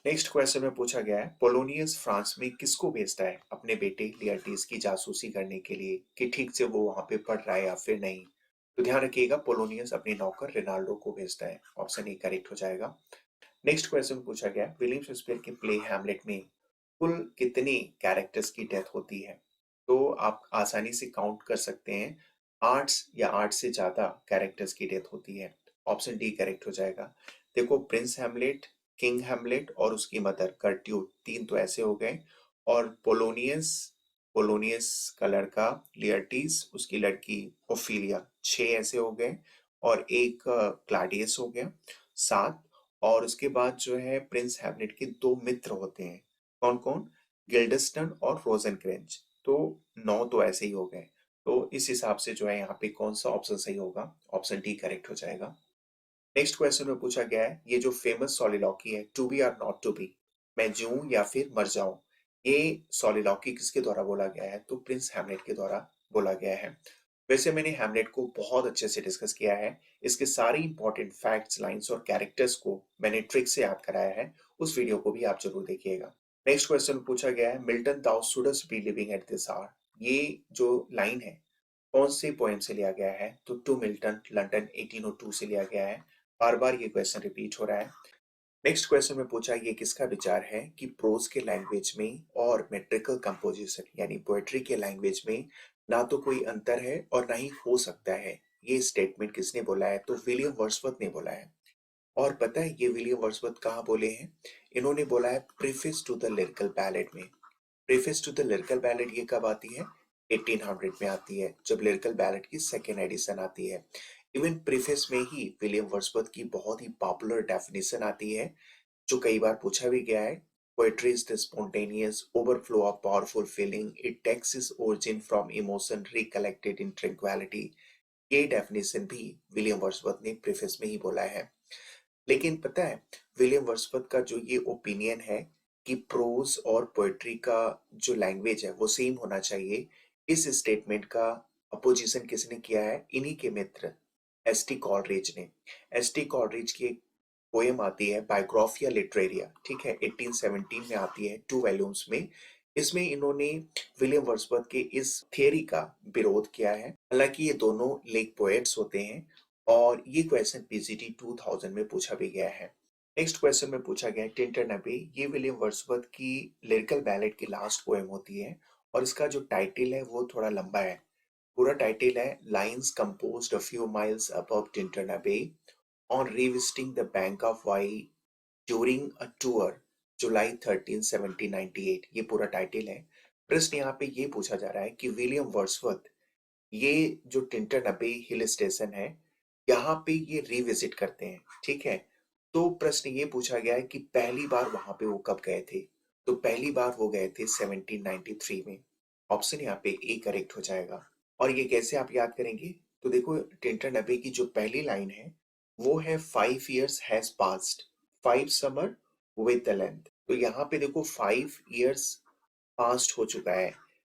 नेक्स्ट क्वेश्चन में पूछा गया है, पोलोनियस फ्रांस में किसको भेजता है अपने बेटे लियर्टीज की जासूसी करने के लिए कि ठीक से वो वहां पे पढ़ रहा है या फिर नहीं? तो ध्यान रखिएगा, पोलोनियस अपने नौकर रिनाल्डो को भेजता है। ऑप्शन ए करेक्ट हो जाएगा। नेक्स्ट क्वेश्चन पूछा गया है, विलियम शेक्सपियर के प्ले हैमलेट में कुल कितनी कैरेक्टर्स की डेथ होती है? तो आप आसानी से काउंट कर सकते हैं, 8 या 8 से ज्यादा कैरेक्टर्स की डेथ होती है। ऑप्शन डी करेक्ट हो जाएगा। देखो, प्रिंस हैमलेट, किंग हैमलेट और उसकी मदर कर्ट्यूट, 3 तो ऐसे हो गए। और पोलोनियस, पोलोनियस का लड़का लियर्टीज, उसकी लड़की ओफिलिया, 6 ऐसे हो गए। और एक क्लाडियस हो गया, 7। और उसके बाद जो है प्रिंस हैमलेट के 2 मित्र होते हैं। कौन कौन? गिल्डस्टन और रोजेनक्रेंच। तो 9 तो ऐसे ही हो गए। तो इस हिसाब से जो है यहाँ पे कौन सा ऑप्शन सही होगा? ऑप्शन डी करेक्ट हो जाएगा। नेक्स्ट क्वेश्चन में पूछा गया है, ये जो फेमस सॉलिलॉकी है, टू बी और नॉट टू बी, मैं जीऊं या फिर मर जाऊं, ये सॉलिलॉकी किसके द्वारा बोला गया है? तो प्रिंस हैमलेट के द्वारा बोला गया है। वैसे मैंने हैमलेट को बहुत अच्छे से डिस्कस किया है। इसके सारे इंपॉर्टेंट फैक्ट्स, लाइंस और कैरेक्टर्स को मैंने ट्रिक से याद कराया है। उस वीडियो को भी आप जरूर देखिएगा। नेक्स्ट क्वेश्चन पूछा गया है, Milton thou shouldst be living at this hour, ये जो लाइन है कौन से पोएम से लिया गया है? तो टू मिल्टन, लंदन 1802 से लिया गया है। बार बार ये क्वेश्चन रिपीट हो रहा है। नेक्स्ट क्वेश्चन में पूछा, ये किसका विचार है कि प्रोज के लैंग्वेज में और मेट्रिकल कंपोजिशन यानी पोएट्री के लैंग्वेज में ना तो कोई अंतर है और ना ही हो सकता है? ये स्टेटमेंट किसने बोला है? तो विलियम वर्ड्सवर्थ ने बोला है। और पता है ये विलियम वर्ड्सवर्थ कहाँ बोले हैं? इन्होंने बोला है preface to the lyrical ballad में। Preface to the lyrical ballad ये कब आती है? 1800 में आती है, जब लिरिकल बैलेड की सेकेंड एडिशन आती है। इवन प्रीफेस में ही विलियम वर्ड्सवर्थ की बहुत ही पॉपुलर डेफिनेशन आती है, जो कई बार पूछा भी गया है। Poetry is the spontaneous overflow of powerful feeling, it takes its origin from emotion recollected in tranquillity. ये डेफिनेशन भी विलियम वर्ड्सवर्थ ने प्रीफेस में ही बोला है। लेकिन पता है, विलियम वर्ड्सवर्थ का जो ये ओपिनियन है कि प्रोज और पोएट्री का जो लैंग्वेज है वो सेम होना चाहिए, इस स्टेटमेंट का अपोजिशन किसने किया है? इन्हीं के मित्र एस.टी. कॉलरिज ने। एस.टी. कॉलरिज की एक पोएम आती है बायोग्राफिया लिटरेरिया, ठीक है, 1817 में आती है, 2 वॉल्यूम्स में। इसमें इन्होंने विलियम वर्ड्सवर्थ के इस थियरी का विरोध किया है। हालांकि ये दोनों लेग पोएट्स होते हैं और ये क्वेश्चन पीजीटी 2000 में पूछा भी गया है। नेक्स्ट क्वेश्चन में पूछा गया है टिंटरनबे, ये विलियम वर्ड्सवर्थ की लिरिकल बैलेड की लास्ट पोएम होती है और इसका जो टाइटल है वो थोड़ा लंबा है। पूरा टाइटल है lines composed a few miles above Tintern Abbey on revisiting the bank of Wye during a tour July 13 1798, ये पूरा टाइटल है। प्रश्न यहाँ पे ये पूछा जा रहा है कि विलियम वर्ड्सवर्थ ये जो टिंटरनबे हिल स्टेशन है यहाँ पे ये रिविजिट करते हैं, ठीक है। तो प्रश्न ये पूछा गया है कि पहली बार वहां पे वो कब गए थे? तो पहली बार वो गए थे 1793 में। ऑप्शन यहाँ पे ए करेक्ट हो जाएगा। और ये कैसे आप याद करेंगे? तो देखो, टिंटरनबे की जो पहली लाइन है वो है 5 years has passed, 5 summer with the length। तो यहाँ पे देखो 5 years पास्ट हो चुका है,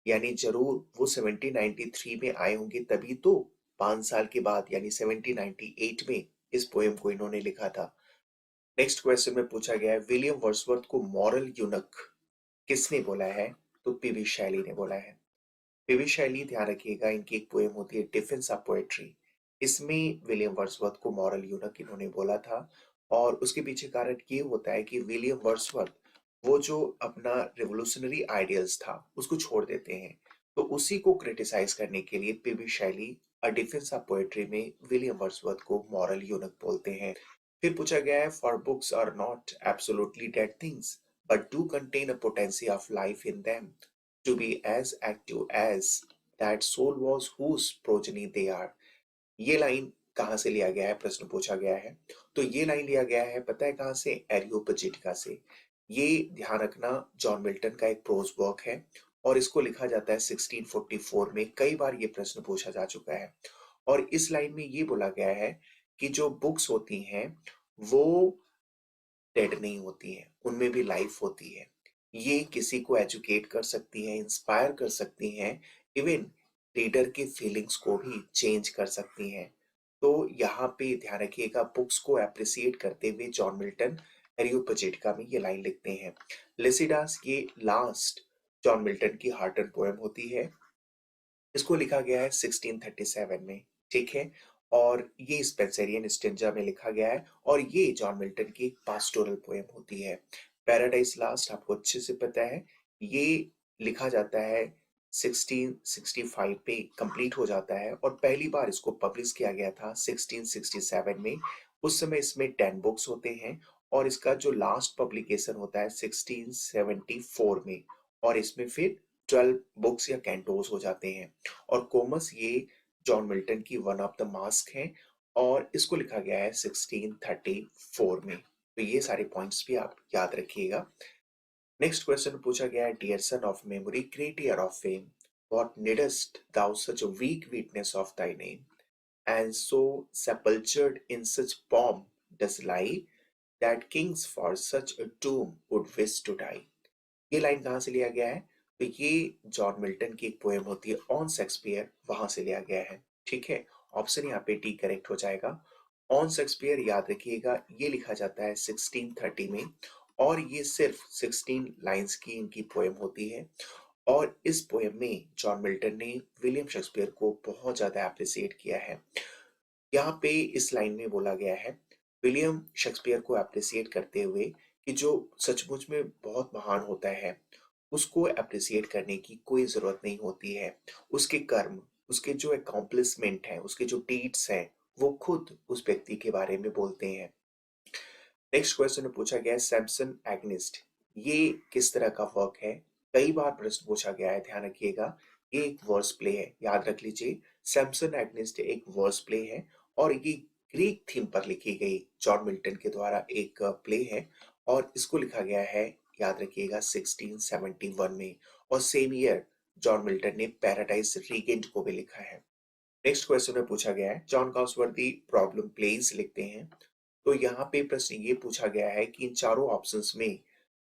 यानी जरूर वो 1793 में आए होंगे, तभी तो 5 साल के बाद यानी 1798 में इस पोएम को इन्होंने लिखा था। नेक्स्ट क्वेश्चन में पूछा गया है, विलियम वर्ड्सवर्थ को मॉरल यूनक किसने बोला है? तो पीवी शैली ने बोला है। पीवी शैली, ध्यान रखिएगा, इनकी एक पोएम होती है डिफेंस ऑफ पोएट्री, इसमें विलियम वर्ड्सवर्थ को मॉरल यूनक इन्होंने बोला था। और उसके पीछे कारण ये होता है कि विलियम वर्ड्सवर्थ वो जो अपना रिवॉल्यूशनरी आइडियल्स था, उसको छोड़ देते हैं। तो उसी को क्रिटिसाइज़ करने के लिए PB Shelley a defence of poetry में विलियम वर्ड्सवर्थ को मॉरल यूनक बोलते हैं। फिर पूछा गया है for books are not absolutely dead things but do contain a potency of life in them to be as active as that soul was whose progeny they are. ये line कहाँ से लिया गया है, प्रश्न पूछा गया है। तो ये लाइन लिया गया है, पता है कहाँ से? एरियोपजिटिका से। ये ध्यान रखना जॉन मिल्टन का एक प्रोज वर्क है और इसको लिखा जाता है 1644 में। कई बार ये प्रश्न पूछा जा चुका है और इस लाइन में ये बोला गया है कि जो बुक्स होती हैं वो डेड नहीं होती हैं, उनमें भी लाइफ होती है। ये किसी को एजुकेट कर सकती हैं, इंस्पायर कर सकती हैं, इवन रीडर की फीलिंग्स को भी चेंज कर सकती हैं। तो यहाँ पे ध्यान रखिएगा, बुक्स को एप्रिसिएट करते हुए जॉन मिल्टन एरियोपजिटिका में ये लाइन लिखते हैं। लिसिडास ये लास्ट जॉन मिल्टन की हार्ट एंड पोएम होती है। इसको लिखा गया है 1637 में, ठीक है? और ये स्पेंसरियन स्टेंजा में लिखा गया है और ये जॉन मिल्टन की एक पास्टोरल पोएम होती है। पैराडाइज लास्ट आपको अच्छे से पता है, ये लिखा जाता है 1665 पे कंप्लीट हो जाता है और पहली बार इसको पब्लिश किया गया था 1667 में। उस समय इसमें 10 बुक्स होते हैं और इसका जो लास्ट पब्लिकेशन होता है 1674 में और इसमें फिर 12 बुक्स या कैंटोस हो जाते हैं। और कोमस ये जॉन मिल्टन की वन ऑफ द मास्क है और इसको लिखा गया है 1634 में। तो ये सारे पॉइंट्स भी आप याद रखिएगा। नेक्स्ट क्वेश्चन पूछा गया है, dear son of memory great heir of fame what needst thou such a weak weakness of thy name and so sepultured in such pomp does lie that kings for such a tomb would wish to die। ये line कहाँ से लिया गया है? तो ये John Milton की एक पोएम होती है ऑन शेक्सपियर, वहां से लिया गया है। ठीक है, ऑप्शन यहाँ पे डी करेक्ट हो जाएगा। ऑन शेक्सपियर याद रखिएगा, ये लिखा जाता है 1630 में और ये सिर्फ 16 लाइंस की इनकी पोएम होती है। और इस पोएम में जॉन मिल्टन ने विलियम शेक्सपियर को बहुत ज्यादा एप्रिसिएट किया है। यहाँ पे इस लाइन में बोला गया है विलियम शेक्सपियर को एप्रिसिएट करते हुए कि जो सचमुच में बहुत महान होता है उसको एप्रिसिएट करने की कोई जरूरत नहीं होती है। उसके कर्म, उसके जो अकॉम्प्लिशमेंट है, उसके जो डीड्स हैं, वो खुद उस व्यक्ति के बारे में बोलते हैं। नेक्स्ट क्वेश्चन में पूछा गया है सैमसन एग्निस्ट, ये किस तरह का वर्क है? कई बार प्रश्न पूछा गया है, ध्यान रखिएगा। ये एक वर्स प्ले है, याद रख लीजिए। सैमसन एग्निस्ट एक वर्स प्ले है और ये ग्रीक थीम पर लिखी गई जॉन मिल्टन के द्वारा एक प्ले है और इसको लिखा गया है, याद रखिएगा, 1671 में। और सेम ईयर जॉन मिल्टन ने पैराडाइज रीगेंट को भी लिखा है। नेक्स्ट क्वेश्चन में पूछा गया है जॉन गाउसवर्दी प्रॉब्लम प्लेज लिखते हैं। तो यहाँ पे प्रश्न ये पूछा गया है कि इन चारों ऑप्शंस में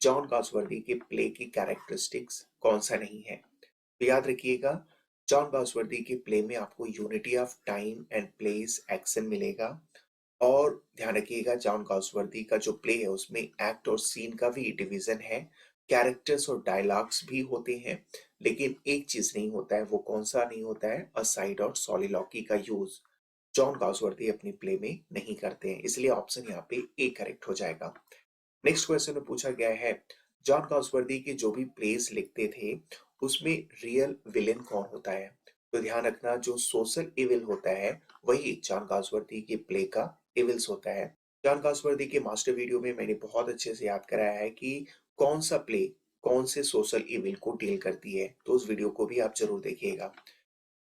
जॉन गाउसवर्दी के प्ले की कैरेक्टरिस्टिक्स कौन सा नहीं है? तो याद रखिएगा, जॉन गाउसवर्दी के प्ले में आपको unity of time and place action मिलेगा और ध्यान रखिएगा जॉन गाउसवर्दी का जो प्ले है उसमें एक्ट और सीन का भी डिवीजन है, कैरेक्टर्स और डायलॉग्स भी होते हैं, लेकिन एक चीज नहीं होता है। वो कौन सा नहीं होता है? असाइड और सॉलिलॉकी का यूज जॉन गाउसवर्दी अपनी प्ले में नहीं करते हैं, इसलिए ऑप्शन यहाँ पे ए करेक्ट हो जाएगा। नेक्स्ट क्वेश्चन में पूछा गया है जॉन गाउसवर्दी के जो भी प्लेस लिखते थे उसमें रियल विलेन कौन होता है? तो ध्यान रखना, जो सोशल इविल होता है वही जॉन गाउसवर्दी के प्ले का इविल्स होता है। जॉन गाउसवर्दी के मास्टर वीडियो में मैंने बहुत अच्छे से याद कराया है कि कौन सा प्ले कौन से सोशल इविल को डील करती है, तो उस वीडियो को भी आप जरूर देखिएगा।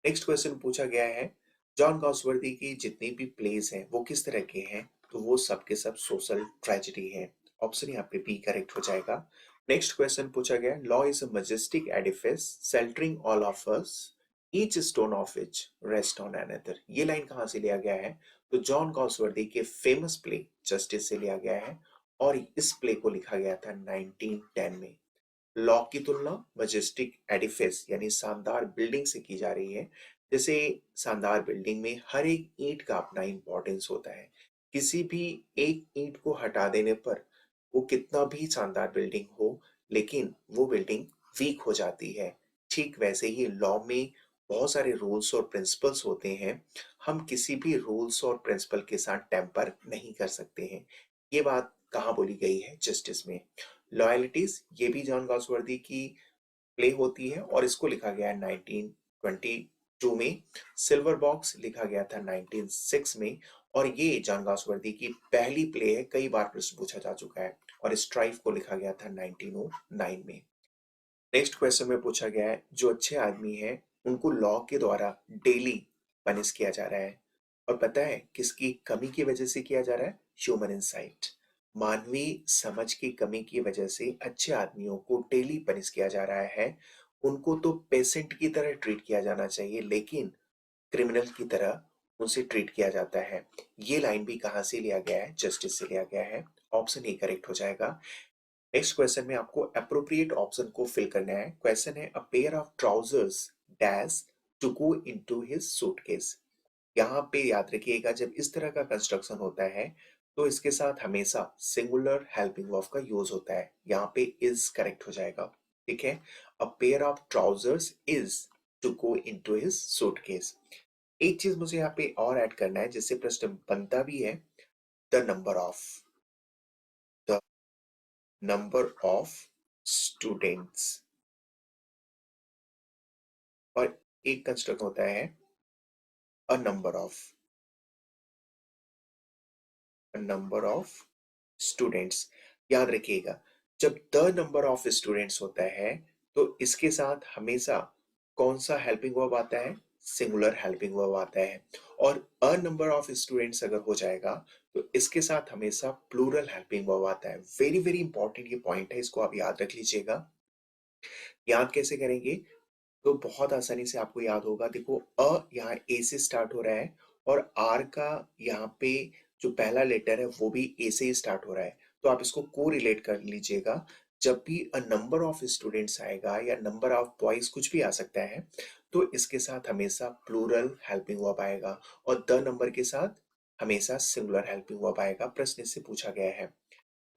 नेक्स्ट क्वेश्चन पूछा गया है जॉन गाउसवर्दी की जितनी भी प्लेस हैं वो किस तरह के हैं? तो वो सब के सब सोशल ट्रेजेडी हैं। ऑप्शन यहाँ पे बी करेक्ट हो जाएगा। नेक्स्ट क्वेश्चन पूछा गया law is a majestic Edifice sheltering all of us each stone of which rest on another. ये लाइन कहाँ से लिया गया है? तो जॉन गाउसवर्दी के फेमस प्ले जस्टिस से लिया गया है और इस प्ले को लिखा गया था 1910 में। लॉ की तुलना मजेस्टिक एडिफिस यानी शानदार बिल्डिंग से की जा रही है। जैसे शानदार बिल्डिंग में हर एक ईंट का अपना इंपॉर्टेंस होता है, किसी भी एक ईंट को हटा देने पर वो कितना भी शानदार बिल्डिंग हो लेकिन वो बिल्डिंग वीक हो जाती है। ठीक वैसे ही लॉ में बहुत सारे रूल्स और प्रिंसिपल्स होते हैं, हम किसी भी रूल्स और प्रिंसिपल के साथ टेम्पर नहीं कर सकते हैं। ये बात कहाँ बोली गई है जस्टिस में? लॉयल्टीज ये भी जॉन गॉसवर्दी की प्ले होती है और इसको लिखा गया है 1922 में। सिल्वर बॉक्स लिखा गया था 1906 में और ये जॉन गॉसवर्दी की पहली प्ले है, कई बार प्रश्न पूछा जा चुका है। और स्ट्राइफ को लिखा गया था 1909 में। नेक्स्ट क्वेश्चन में पूछा गया है जो अच्छे आदमी हैं उनको लॉ के द्वारा डेली पनिश किया जा रहा है और पता है किसकी कमी की वजह से किया जा रहा है? ह्यूमन इंसाइट, मानवीय समझ की कमी की वजह से अच्छे आदमियों को डेली पनिश किया जा रहा है। उनको तो पेशेंट की तरह ट्रीट किया जाना चाहिए लेकिन क्रिमिनल की तरह उनसे ट्रीट किया जाता है। ये लाइन भी कहां से लिया गया है? जस्टिस से लिया गया है। ऑप्शन ए करेक्ट हो जाएगा। नेक्स्ट क्वेश्चन में आपको अप्रोप्रिएट ऑप्शन को फिल करना है। क्वेश्चन है a pair of trousers dash to go into his suitcase. यहाँ पे याद रखिएगा जब इस तरह का कंस्ट्रक्शन होता है तो इसके साथ हमेशा सिंगुलर हेल्पिंग वर्ब का यूज होता है। यहाँ पे इज करेक्ट हो जाएगा। ठीक है, a pair of trousers is to go into his suitcase. एक चीज मुझे यहाँ पे और ऐड करना है जिससे प्रश्न बनता भी है, the number of, the number of students. और एक कंस्ट्रक्ट होता है a number of, number of students. याद रखिएगा जब द नंबर ऑफ स्टूडेंट्स होता है तो इसके साथ हमेशा कौन सा हेल्पिंग वर्ब आता है? सिंगुलर हेल्पिंग वर्ब आता है। और अ नंबर ऑफ स्टूडेंट्स अगर हो जाएगा तो इसके साथ हमेशा प्लूरल हेल्पिंग वर्ब आता है। वेरी वेरी इंपॉर्टेंट ये पॉइंट है, इसको आप याद रख लीजिएगा। याद कैसे करेंगे? तो बहुत आसानी से आपको याद होगा। देखो अ यहाँ ए से स्टार्ट हो रहा है और आर का यहाँ पे जो पहला लेटर है वो भी ए से ही स्टार्ट हो रहा है, तो आप इसको को रिलेट कर लीजिएगा। जब भी अ नंबर ऑफ स्टूडेंट्स आएगा या नंबर ऑफ बॉयज कुछ भी आ सकता है तो इसके साथ हमेशा प्लूरल हेल्पिंग वर्ब आएगा और द नंबर के साथ हमेशा सिंगुलर हेल्पिंग वर्ब आएगा। प्रश्न इससे पूछा गया है।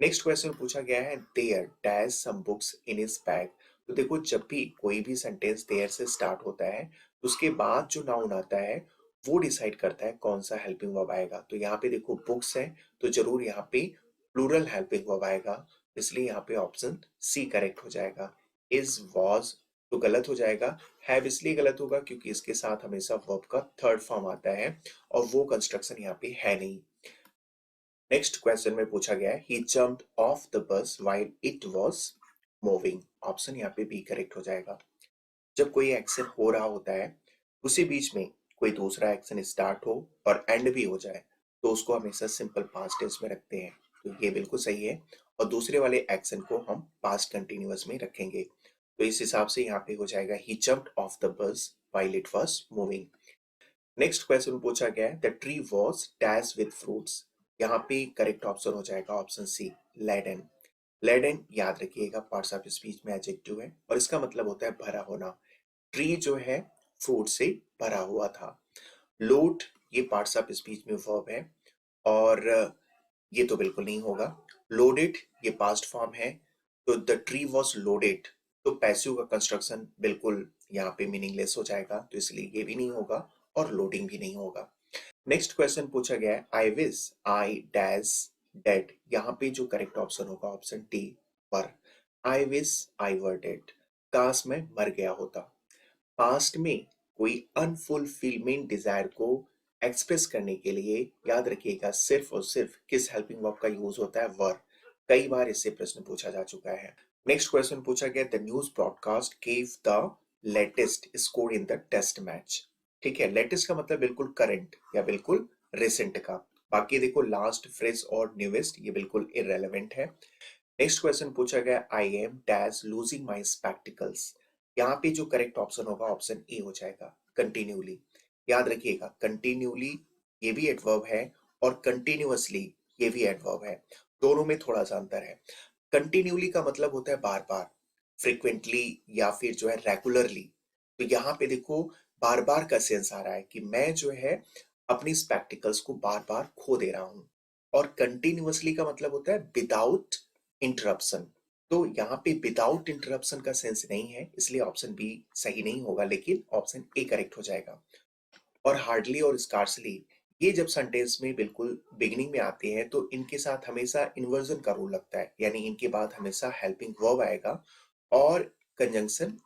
नेक्स्ट क्वेश्चन पूछा गया है there dash some books in his bag. तो देखो जब भी कोई भी सेंटेंस देयर से स्टार्ट होता है उसके बाद जो नाउन आता है वो डिसाइड करता है कौन सा हेल्पिंग वर्ब आएगा। तो यहाँ पे देखो बुक्स है तो जरूर यहाँ पे प्लूरल हेल्पिंग वर्ब आएगा, इसलिए यहाँ पे ऑप्शन सी करेक्ट हो जाएगा। इज वॉज तो गलत हो जाएगा। हैव इसलिए गलत होगा क्योंकि इसके साथ हमेशा वर्ब का थर्ड फॉर्म आता है और वो कंस्ट्रक्शन यहाँ पे है नहीं। नेक्स्ट क्वेश्चन में पूछा गया है he jumped off the bus while it was moving. Option यहाँ पे बी करेक्ट हो जाएगा। जब कोई एक्शन हो रहा होता है उसी बीच में कोई दूसरा एक्शन स्टार्ट हो और एंड भी हो जाए तो उसको हमेशा सिंपल पास्ट टेंस में रखते हैं, तो ये बिल्कुल सही है। और दूसरे वाले एक्शन को हम पास्ट कंटिन्यूअस में रखेंगे, तो इस हिसाब से यहाँ पे हो जाएगा he jumped off the bus while it was moving. Next question पूछा गया है the tree was dash with fruits. यहाँ पे करेक्ट ऑप्शन हो जाएगा ऑप्शन सी लेडन। लेडन याद रखिएगा पार्ट्स ऑफ स्पीच में एडजेक्टिव है और इसका मतलब होता है भरा होना। ट्री जो है फ्रूट से भरा हुआ था। लोड ये पार्ट्स ऑफ स्पीच में वर्ब है और ये तो बिल्कुल नहीं होगा। लोडेड ये पास्ट फॉर्म है तो द ट्री वॉज लोडेड तो पैसिव का कंस्ट्रक्शन बिल्कुल यहाँ पे मीनिंगलेस हो जाएगा, तो इसलिए ये भी नहीं होगा और लोडिंग भी नहीं होगा। नेक्स्ट क्वेश्चन पूछा गया है I wish I dash dead. यहाँ पे जो करेक्ट ऑप्शन होगा option T were. I wish I were dead, काश मैं मर गया होता। पास्ट में कोई अनफुलफिलमेंट डिजायर को एक्सप्रेस करने के लिए याद रखिएगा सिर्फ और सिर्फ किस हेल्पिंग वर्ब का यूज होता है? वर। कई बार इससे प्रश्न पूछा जा चुका है। नेक्स्ट क्वेश्चन पूछा गया the news broadcast give the latest score in the test match. ठीक है, लेटेस्ट का मतलब बिल्कुल करंट या बिल्कुल रिसेंट का। बाकी देखो लास्ट फ्रेज और न्यूएस्ट ये बिल्कुल इररेलेवेंट है। नेक्स्ट क्वेश्चन पूछा गया I am dash losing my spectacles. यहाँ पे जो करेक्ट ऑप्शन होगा ऑप्शन ए हो जाएगा कंटिन्यूली। याद रखिएगा कंटिन्यूली ये भी एडवर्ब है और कंटिन्यूअसली ये भी एडवर्ब है, दोनों में थोड़ा सा अंतर है। कंटिन्यूली का मतलब होता है बार बार, फ्रिक्वेंटली या फिर जो है रेगुलरली। तो यहाँ पे देखो बार बार का सेंस आ रहा है कि मैं जो है अपनी स्पेक्टिकल्स को बार बार खो दे रहा हूं। और कंटिन्यूअसली का मतलब होता है विदाउट इंटरप्शन। तो यहाँ पे विदाउट इंटरप्शन का सेंस नहीं है, इसलिए ऑप्शन बी सही नहीं होगा, लेकिन ऑप्शन ए करेक्ट हो जाएगा। और हार्डली और स्कार्सली ये जब सेंटेंस में बिल्कुल बिगिनिंग में आते हैं तो इनके साथ हमेशा इन्वर्जन का रूल लगता है, यानी इनके बाद हमेशा हेल्पिंग वर्ब आएगा और कंजंक्शन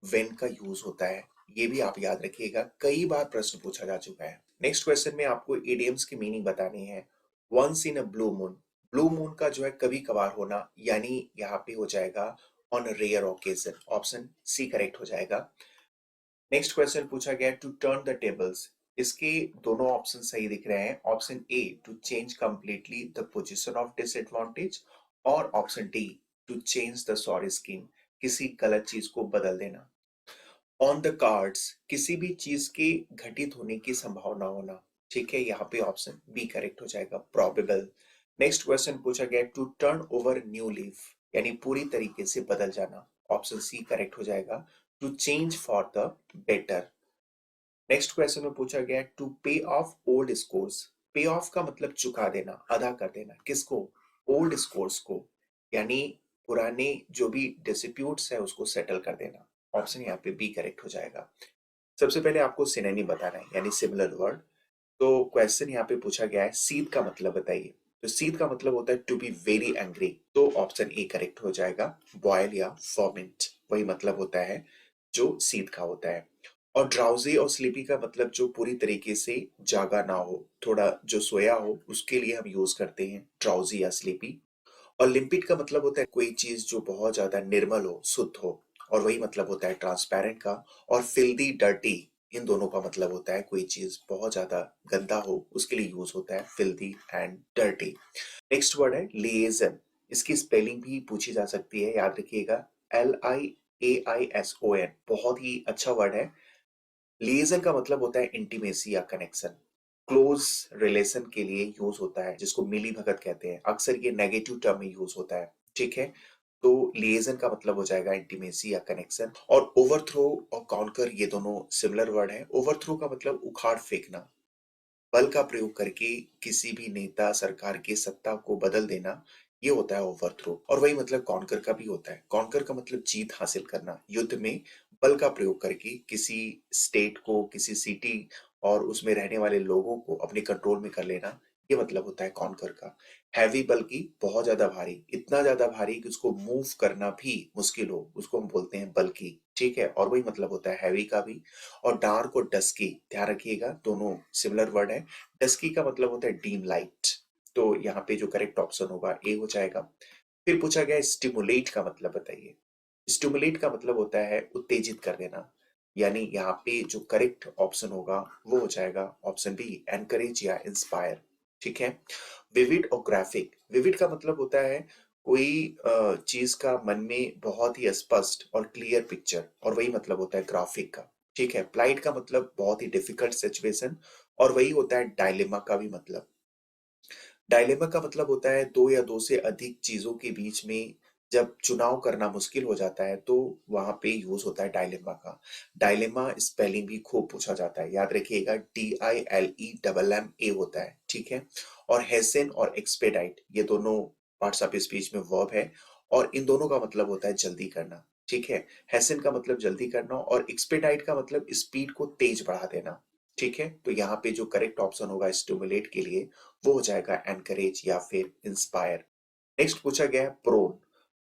व्हेन का यूज होता है। ये भी आप याद रखिएगा, कई बार प्रश्न पूछा जा चुका है। नेक्स्ट क्वेश्चन में आपको इडियम्स की मीनिंग बतानी है। Once in a blue moon, blue moon का जो है कभी कभार होना, यानी यहाँ पे हो जाएगा on a rare occasion, option C correct हो जाएगा। नेक्स्ट क्वेश्चन पूछा गया टू टर्न द टेबल्स, इसके दोनों ऑप्शन सही दिख रहे हैं। Option A to change completely the position of disadvantage, और option D to change the sorry scheme, किसी गलत चीज को बदल देना। ऑन द कार्ड्स, किसी भी चीज के घटित होने की संभावना होना, ठीक है, यहाँ पे ऑप्शन बी करेक्ट हो जाएगा, प्रोबेबल। नेक्स्ट क्वेश्चन पूछा गया to turn over new leaf, यानी पूरी तरीके से बदल जाना, ऑप्शन सी करेक्ट हो जाएगा, to change for the better. Next question में पूछा गया to pay off old scores, pay off का मतलब चुका देना, अदा कर देना, किसको? ओल्ड स्कोर्स को, यानी पुराने जो भी डिस्प्यूट्स है उसको सेटल कर देना, ऑप्शन यहाँ पे बी करेक्ट हो जाएगा। सबसे पहले आपको सिनोनिम बताना है, यानी सिमिलर वर्ड। तो क्वेश्चन यहाँ पे पूछा गया है सीध का मतलब बताइए, तो सीध का मतलब होता है टू बी वेरी एंग्री, तो ऑप्शन ए करेक्ट हो जाएगा, बॉयल या फॉर्मेंट, वही मतलब होता है जो सीध का होता है। और ड्राउजी और स्लीपी का मतलब जो पूरी तरीके से जागा ना हो, थोड़ा जो सोया हो, उसके लिए हम यूज करते हैं ड्राउजी या स्लीपी। और लिम्पिड का मतलब होता है कोई चीज जो बहुत ज्यादा निर्मल हो, शुद्ध हो, और वही मतलब होता है ट्रांसपेरेंट का। और फिल्दी, डर्टी, इन दोनों का मतलब होता है कोई चीज बहुत ज्यादा गंदा हो, उसके लिए यूज होता है filthy and dirty. Next word है लिएजन, इसकी स्पेलिंग भी पूछी जा सकती है, याद रखिएगा, LIAISON, बहुत ही अच्छा वर्ड है। लिएजन का मतलब होता है इंटीमेसी या कनेक्शन, क्लोज रिलेशन के लिए यूज होता है, जिसको मिली भगत कहते हैं, अक्सर ये नेगेटिव टर्म में यूज होता है, ठीक है। तो लिएजन का मतलब हो जाएगा इंटीमेसी या कनेक्शन। और ओवरथ्रो और कॉन्कर ये दोनों सिमिलर वर्ड है। ओवरथ्रो का मतलब उखाड़ फेंकना, बल का प्रयोग करके किसी भी नेता सरकार की सत्ता को बदल देना, ये होता है ओवरथ्रो। और वही मतलब कॉन्कर का भी होता है, कॉन्कर का मतलब जीत हासिल करना, युद्ध में बल का प्रयोग करके किसी स्टेट को, किसी सिटी और उसमें रहने वाले लोगों को अपने कंट्रोल में कर लेना, ये मतलब होता है कॉन्कर का। हैवी बल्कि बहुत ज्यादा भारी, इतना ज्यादा भारी कि उसको मूव करना भी मुश्किल हो, उसको हम बोलते हैं बल्कि, ठीक है, और वही मतलब होता है हैवी का भी। और डार्क और डस्की, ध्यान रखिएगा दोनों सिमिलर वर्ड है। डस्की का मतलब होता है डीम लाइट, तो यहाँ पे जो करेक्ट ऑप्शन होगा ए हो जाएगा। फिर पूछा गया स्टिमुलेट का मतलब बताइए, स्टिमुलेट का मतलब होता है उत्तेजित कर देना, यानी यहाँ पे जो करेक्ट ऑप्शन होगा वो हो जाएगा ऑप्शन बी, एनकरेज या इंस्पायर, ठीक है। विविड और ग्राफिक, विविड का मतलब होता है कोई चीज का मन में बहुत ही स्पष्ट और क्लियर पिक्चर, और वही मतलब होता है ग्राफिक का, ठीक है। प्लाइट का मतलब बहुत ही डिफिकल्ट सिचुएशन, और वही होता है डायलेमा का भी मतलब। डायलेमा का मतलब होता है दो या दो से अधिक चीजों के बीच में जब चुनाव करना मुश्किल हो जाता है, तो वहां पे यूज होता है डायलेमा का। डायलेमा स्पेलिंग भी खूब पूछा जाता है, याद रखिएगा, DILEMMA होता है, ठीक है। और हेसेन और एक्सपेडाइट ये दोनों पार्ट्स ऑफ स्पीच में वर्ब है, और इन दोनों का मतलब होता है जल्दी करना, ठीक है। हेसेन का मतलब जल्दी करना, और एक्सपेडाइट का मतलब स्पीड को तेज बढ़ा देना, ठीक है। तो यहाँ पे जो करेक्ट ऑप्शन होगा स्टिमुलेट के लिए वो हो जाएगा एनकरेज या फिर इंस्पायर। नेक्स्ट पूछा गया है प्रोन,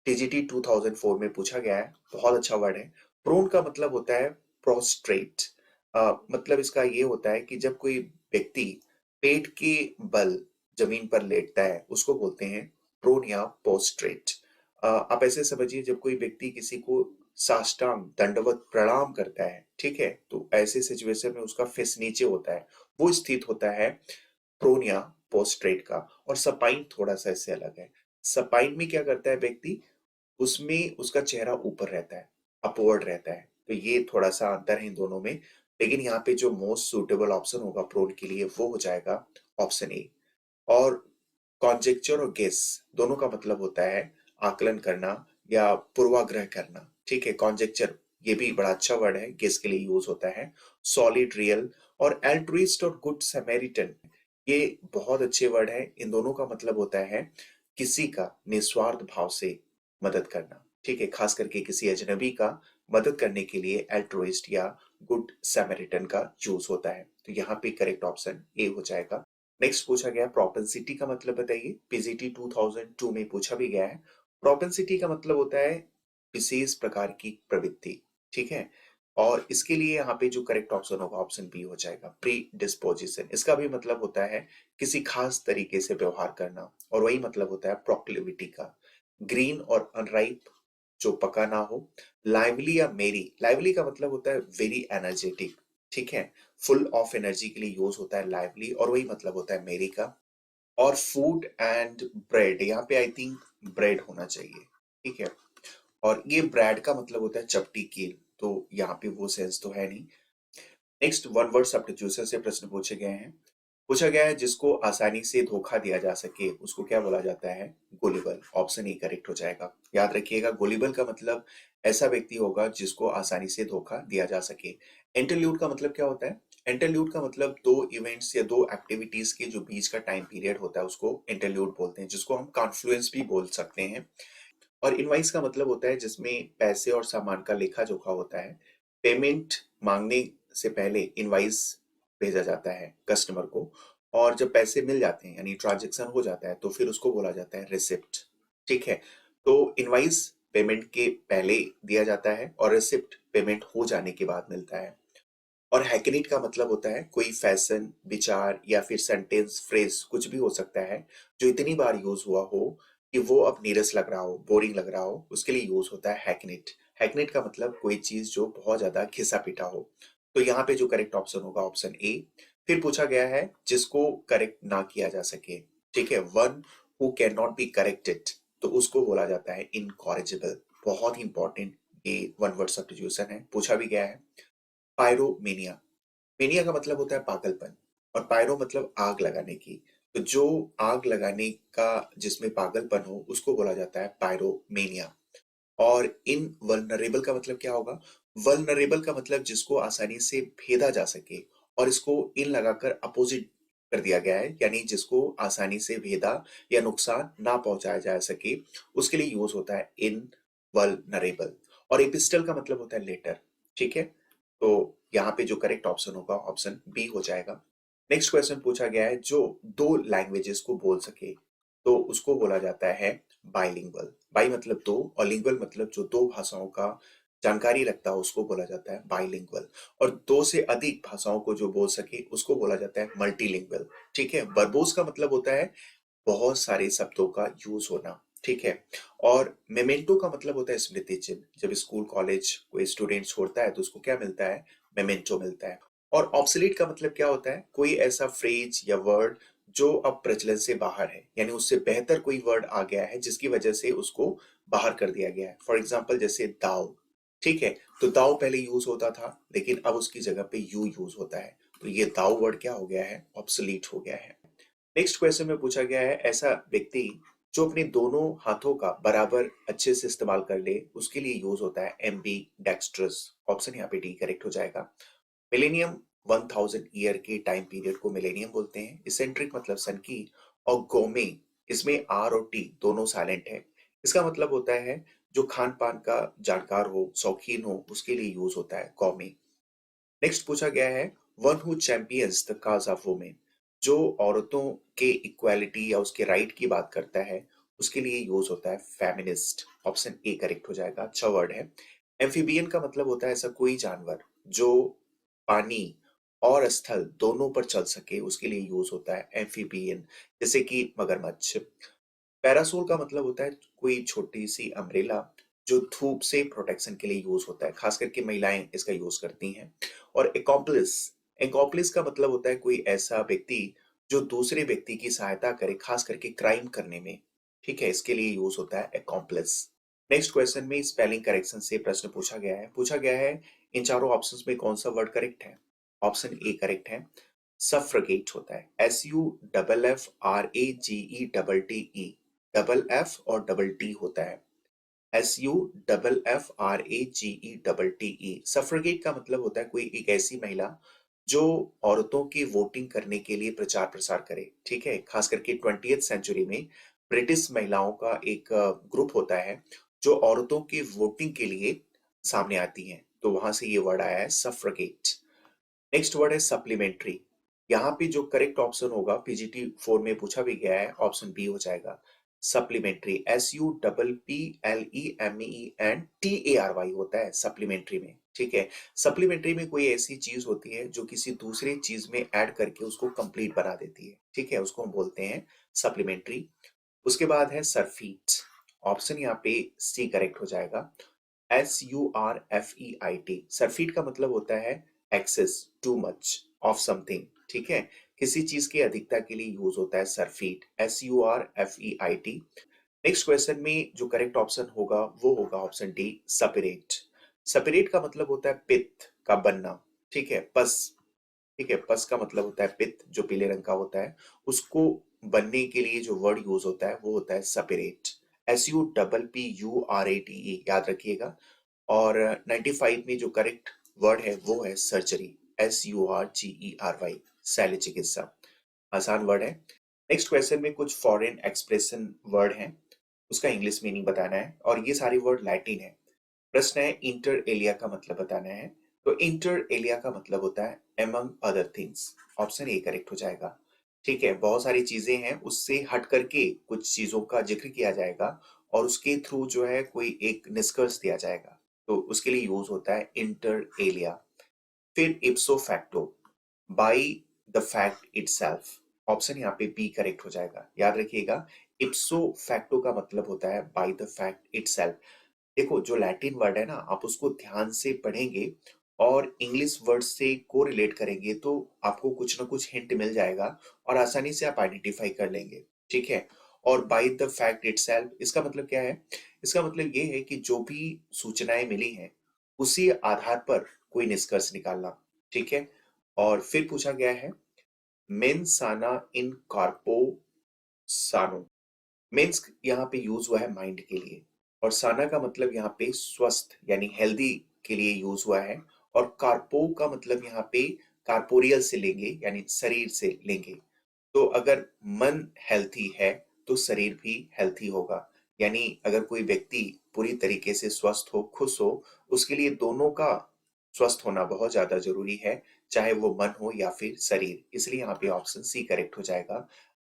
टीजीटी 2004 में पूछा गया है, बहुत अच्छा वर्ड है। प्रोन का मतलब होता है प्रोस्ट्रेट, मतलब इसका ये होता है कि जब कोई व्यक्ति पेट के बल जमीन पर लेटता है उसको बोलते हैं प्रोन या पोस्ट्रेट। आप ऐसे समझिए जब कोई व्यक्ति किसी को साष्टांग दंडवत प्रणाम करता है, ठीक है, तो ऐसे सिचुएशन में उसका फेस नीचे होता है, वो स्थित होता है प्रोन या पोस्ट्रेट का। और सपाइन थोड़ा सा इससे अलग है। सपाइन में क्या करता है व्यक्ति, उसमें उसका चेहरा ऊपर रहता है, अपवर्ड रहता है, तो ये थोड़ा सा अंतर है इन दोनों में। लेकिन यहाँ पे जो मोस्ट सुटेबल ऑप्शन होगा प्रोन के लिए वो हो जाएगा ऑप्शन ए। और कॉन्जेक्चर और गेस दोनों का मतलब होता है आकलन करना या पूर्वाग्रह करना, ठीक है। कॉन्जेक्चर ये भी बड़ा अच्छा वर्ड है, गेस के लिए यूज होता है। सॉलिड, रियल और एल्ट्रुइस्ट और गुड समैरिटन ये बहुत अच्छे वर्ड है, इन दोनों का मतलब होता है किसी का निस्वार्थ भाव से मदद करना, ठीक है, खास करके किसी अजनबी का मदद करने के लिए एल्ट्रुइस्ट या गुड सैमरिटन का यूज होता है। तो यहाँ पे करेक्ट ऑप्शन ए हो जाएगा। नेक्स्ट पूछा गया प्रोपेंसिटी का मतलब बताइए। पीजीटी 2002 में पूछा भी गया है। प्रोपेंसिटी का मतलब होता है विशेष प्रकार की प्रवृत्ति, ठीक है। और इसके लिए यहाँ पे जो करेक्ट ऑप्शन होगा ऑप्शन बी हो जाएगा, प्री डिस्पोजिशन। इसका भी मतलब होता है किसी खास तरीके से व्यवहार करना, और वही मतलब होता है प्रोक्लिविटी का। ग्रीन और अनराइप, जो पका ना हो। लाइवली या मेरी, लाइवली का मतलब होता है वेरी एनर्जेटिक, ठीक है। फुल ऑफ एनर्जी के लिए यूज होता है लाइवली, और वही मतलब होता है मेरी का। और फूड एंड ब्रेड, यहाँ पे आई थिंक ब्रेड होना चाहिए, ठीक है। और ये ब्रेड का मतलब होता है चपटी कील, तो यहाँ पे वो सेंस तो है नहीं। नेक्स्ट वन वर्ड सब्स्टिट्यूशन से प्रश्न पूछे गए हैं। पूछा गया है जिसको आसानी से धोखा दिया जा सके उसको क्या बोला जाता है? गुलिबल। ऑप्शन ए करेक्ट हो जाएगा। याद रखिएगा, गुलिबल का मतलब ऐसा व्यक्ति होगा जिसको आसानी से धोखा दिया जा सके। इंटरल्यूड का मतलब क्या होता है? इंटरल्यूड का मतलब दो इवेंट्स या दो एक्टिविटीज के जो बीच का टाइम पीरियड होता है उसको इंटरल्यूड बोलते हैं, जिसको हम कॉन्फ्लुएंस भी बोल सकते हैं। और इनवाइस का मतलब होता है जिसमें पैसे और सामान का लेखा जोखा होता है। पेमेंट मांगने से पहले इनवाइस भेजा जाता है कस्टमर को, और जब पैसे मिल जाते हैं यानी ट्रांजेक्शन हो जाता है तो फिर उसको बोला जाता है रिसिप्ट, ठीक है। तो इनवाइस पेमेंट के पहले दिया जाता है और रिसिप्ट पेमेंट हो जाने के बाद मिलता है। और हैकेनेट का मतलब होता है कोई फैशन, विचार या फिर सेंटेंस, फ्रेज कुछ भी हो सकता है जो इतनी बार यूज हुआ हो कि वो अब नीरस लग रहा हो, बोरिंग लग रहा हो, उसके लिए यूज होता है हैकेनेट। हैकेनेट का मतलब कोई चीज जो बहुत ज्यादा घिसा पिटा हो। तो यहाँ पे जो करेक्ट ऑप्शन होगा ऑप्शन ए। फिर पूछा गया है जिसको करेक्ट ना किया जा सके, ठीक है। One who can not be corrected, तो उसको बोला जाता है इनकॉरेजिबल। बहुत ही इंपॉर्टेंट ये वन वर्ड सब्स्टिट्यूशन है, पूछा भी गया है। पायरोमेनिया, मेनिया का मतलब होता है पागलपन, और पायरो मतलब आग लगाने की। तो जो आग लगाने का जिसमें पागलपन हो उसको बोला जाता है पायरोमेनिया। और इन वल्नरेबल का मतलब क्या होगा? वल्नरेबल का मतलब जिसको आसानी से भेदा जा सके, और इसको इन लगाकर अपोजिट कर दिया गया है, यानी जिसको आसानी से भेदा या नुकसान ना पहुंचाया जा सके उसके लिए यूज होता है इन वल्नरेबल। और एपिस्टल का मतलब होता है लेटर, ठीक है। तो यहाँ पे जो करेक्ट ऑप्शन होगा ऑप्शन बी हो जाएगा। नेक्स्ट क्वेश्चन पूछा गया है जो दो लैंग्वेजेस को बोल सके तो उसको बोला जाता है बाइलिंगुअल। बाई मतलब दो, और लिंगुअल मतलब जो दो भाषाओं का जानकारी रखता है उसको बोला जाता है बाइलिंगुअल। और दो से अधिक भाषाओं को जो बोल सके उसको बोला जाता है मल्टीलिंगुअल, ठीक है। वर्बोस का मतलब होता है बहुत सारे शब्दों का यूज होना, ठीक है। और मेमेंटो का मतलब होता है स्मृति चिन्ह। जब स्कूल कॉलेज कोई स्टूडेंट छोड़ता है तो उसको क्या मिलता है? मेमेंटो मिलता है। और ऑब्सोलीट का मतलब क्या होता है? कोई ऐसा फ्रेज या वर्ड जो अब प्रचलन से बाहर है, यानी उससे बेहतर कोई वर्ड आ गया है जिसकी वजह से उसको बाहर कर दिया गया है। फॉर एग्जाम्पल जैसे दाव, ठीक है। तो दाव पहले यूज होता था लेकिन अब उसकी जगह पे यू यूज होता है, तो ये दाव वर्ड क्या हो गया है? ऑब्सोलीट हो गया है। नेक्स्ट क्वेश्चन में पूछा गया है ऐसा व्यक्ति जो अपने दोनों हाथों का बराबर अच्छे से इस्तेमाल कर ले उसके लिए यूज होता है एम्बी डेक्स्ट्रस। ऑप्शन यहाँ पे डी करेक्ट हो जाएगा। मिलेनियम 1000 ईयर के टाइम पीरियड को मिलेनियम बोलते हैं। इसेंट्रिक मतलब सन की। और गोमे, इसमें आर और टी दोनों साइलेंट है। इसका मतलब होता है जो खान पान का जानकार हो, शौकीन हो, उसके लिए यूज होता है गौमे। नेक्स्ट पूछा गया है one who champions the cause of women, जो औरतों के इक्वालिटी या उसके राइट की बात करता है उसके लिए यूज होता है फेमिनिस्ट। ऑप्शन ए करेक्ट हो जाएगा, अच्छा वर्ड है। एम्फीबियन का मतलब होता है ऐसा कोई जानवर जो पानी और स्थल दोनों पर चल सके उसके लिए यूज होता है एम्फीबियन, जैसे कि मगरमच्छ। पैरासोल का मतलब होता है कोई छोटी सी अम्ब्रेला जो धूप से प्रोटेक्शन के लिए यूज होता है, खास करके महिलाएं इसका यूज करती हैं। और एकॉम्प्लिस, एकॉम्प्लिस का मतलब होता है कोई ऐसा व्यक्ति जो दूसरे व्यक्ति की सहायता करे खास करके क्राइम करने में, ठीक है। इसके लिए यूज होता है एकॉम्प्लिस। नेक्स्ट क्वेश्चन में स्पेलिंग करेक्शन से प्रश्न पूछा गया है इन चारों ऑप्शंस में कौन सा वर्ड करेक्ट है? ऑप्शन ए करेक्ट है, सफ्रगेट होता है, SUFFRAGE डबल एफ और डबल टी होता है। SUFFRAGE सफ्रगेट का मतलब होता है कोई एक ऐसी महिला जो औरतों की वोटिंग करने के लिए प्रचार प्रसार करे, ठीक है। खास करके 20th सेंचुरी में ब्रिटिश महिलाओं का एक ग्रुप होता है जो औरतों की वोटिंग के लिए सामने आती हैं, तो वहां से ये वर्ड आया है सफ्रगेट। नेक्स्ट वर्ड है सप्लीमेंट्री। यहाँ पे जो करेक्ट ऑप्शन होगा, पीजीटी 4 में पूछा भी गया है, ऑप्शन बी हो जाएगा सप्लीमेंट्री। SUPPLEMENTARY होता है सप्लीमेंट्री में, ठीक है। सप्लीमेंट्री में कोई ऐसी चीज होती है जो किसी दूसरे चीज में ऐड करके उसको कंप्लीट बना देती है, ठीक है, उसको हम बोलते हैं सप्लीमेंट्री। उसके बाद है सरफीट। ऑप्शन यहाँ पे सी करेक्ट हो जाएगा, SURFEIT। सरफीट का मतलब होता है excess, too much of something, ठीक है, किसी चीज की अधिकता के लिए यूज होता है सरफीट, SURFEIT। नेक्स्ट क्वेश्चन में जो करेक्ट ऑप्शन होगा वो होगा ऑप्शन डी सपिरेट। सपिरेट का मतलब होता है पित्त का बनना, ठीक है, पस, ठीक है, पस का मतलब होता है पित्त जो पीले रंग का होता है, उसको बनने के लिए जो वर्ड यूज होता है वो होता है सपिरेट, SUPPURATE, याद रखिएगा। और 95 में जो करेक्ट वर्ड है वो है सर्जरी, SURGERY, शल्य चिकित्सा। आसान वर्ड है। नेक्स्ट क्वेश्चन में कुछ फॉरेन एक्सप्रेशन वर्ड हैं, उसका इंग्लिश मीनिंग बताना है, और ये सारी वर्ड लैटिन है। प्रश्न है इंटर एलिया का मतलब बताना है। तो इंटर एलिया का मतलब होता है among other things, option A correct हो जाएगा, ठीक है। बहुत सारी चीजें हैं, उससे हट करके कुछ चीजों का जिक्र किया जाएगा और उसके थ्रू जो है कोई एक निष्कर्ष दिया जाएगा, तो उसके लिए यूज होता है इंटर एलिया। फिर इप्सो facto, by the fact itself, option यहाँ पे बी करेक्ट हो जाएगा, याद रखिएगा। इप्सो फैक्टो का मतलब होता है बाई द फैक्ट इटसेल्फ। देखो जो लैटिन वर्ड है ना, आप उसको ध्यान से पढ़ेंगे और इंग्लिश वर्ड से कोरिलेट करेंगे तो आपको कुछ ना कुछ हिंट मिल जाएगा और आसानी से आप आइडेंटिफाई कर लेंगे, ठीक है। और बाय द फैक्ट इटसेल्फ, इसका मतलब क्या है? इसका मतलब ये है कि जो भी सूचनाएं मिली हैं उसी आधार पर कोई निष्कर्ष निकालना, ठीक है। और फिर पूछा गया है मेन साना इन कार्पो सानो। मेंस यहाँ पे यूज हुआ है माइंड के लिए, और साना का मतलब यहाँ पे स्वस्थ यानी हेल्दी के लिए यूज हुआ है, और कार्पो का मतलब यहाँ पे कार्पोरियल से लेंगे यानी शरीर से लेंगे। तो अगर मन हेल्थी है तो शरीर भी हेल्थी होगा, यानी अगर कोई व्यक्ति पूरी तरीके से स्वस्थ हो, खुश हो, उसके लिए दोनों का स्वस्थ होना बहुत ज्यादा जरूरी है, चाहे वो मन हो या फिर शरीर। इसलिए यहाँ पे ऑप्शन सी करेक्ट हो जाएगा,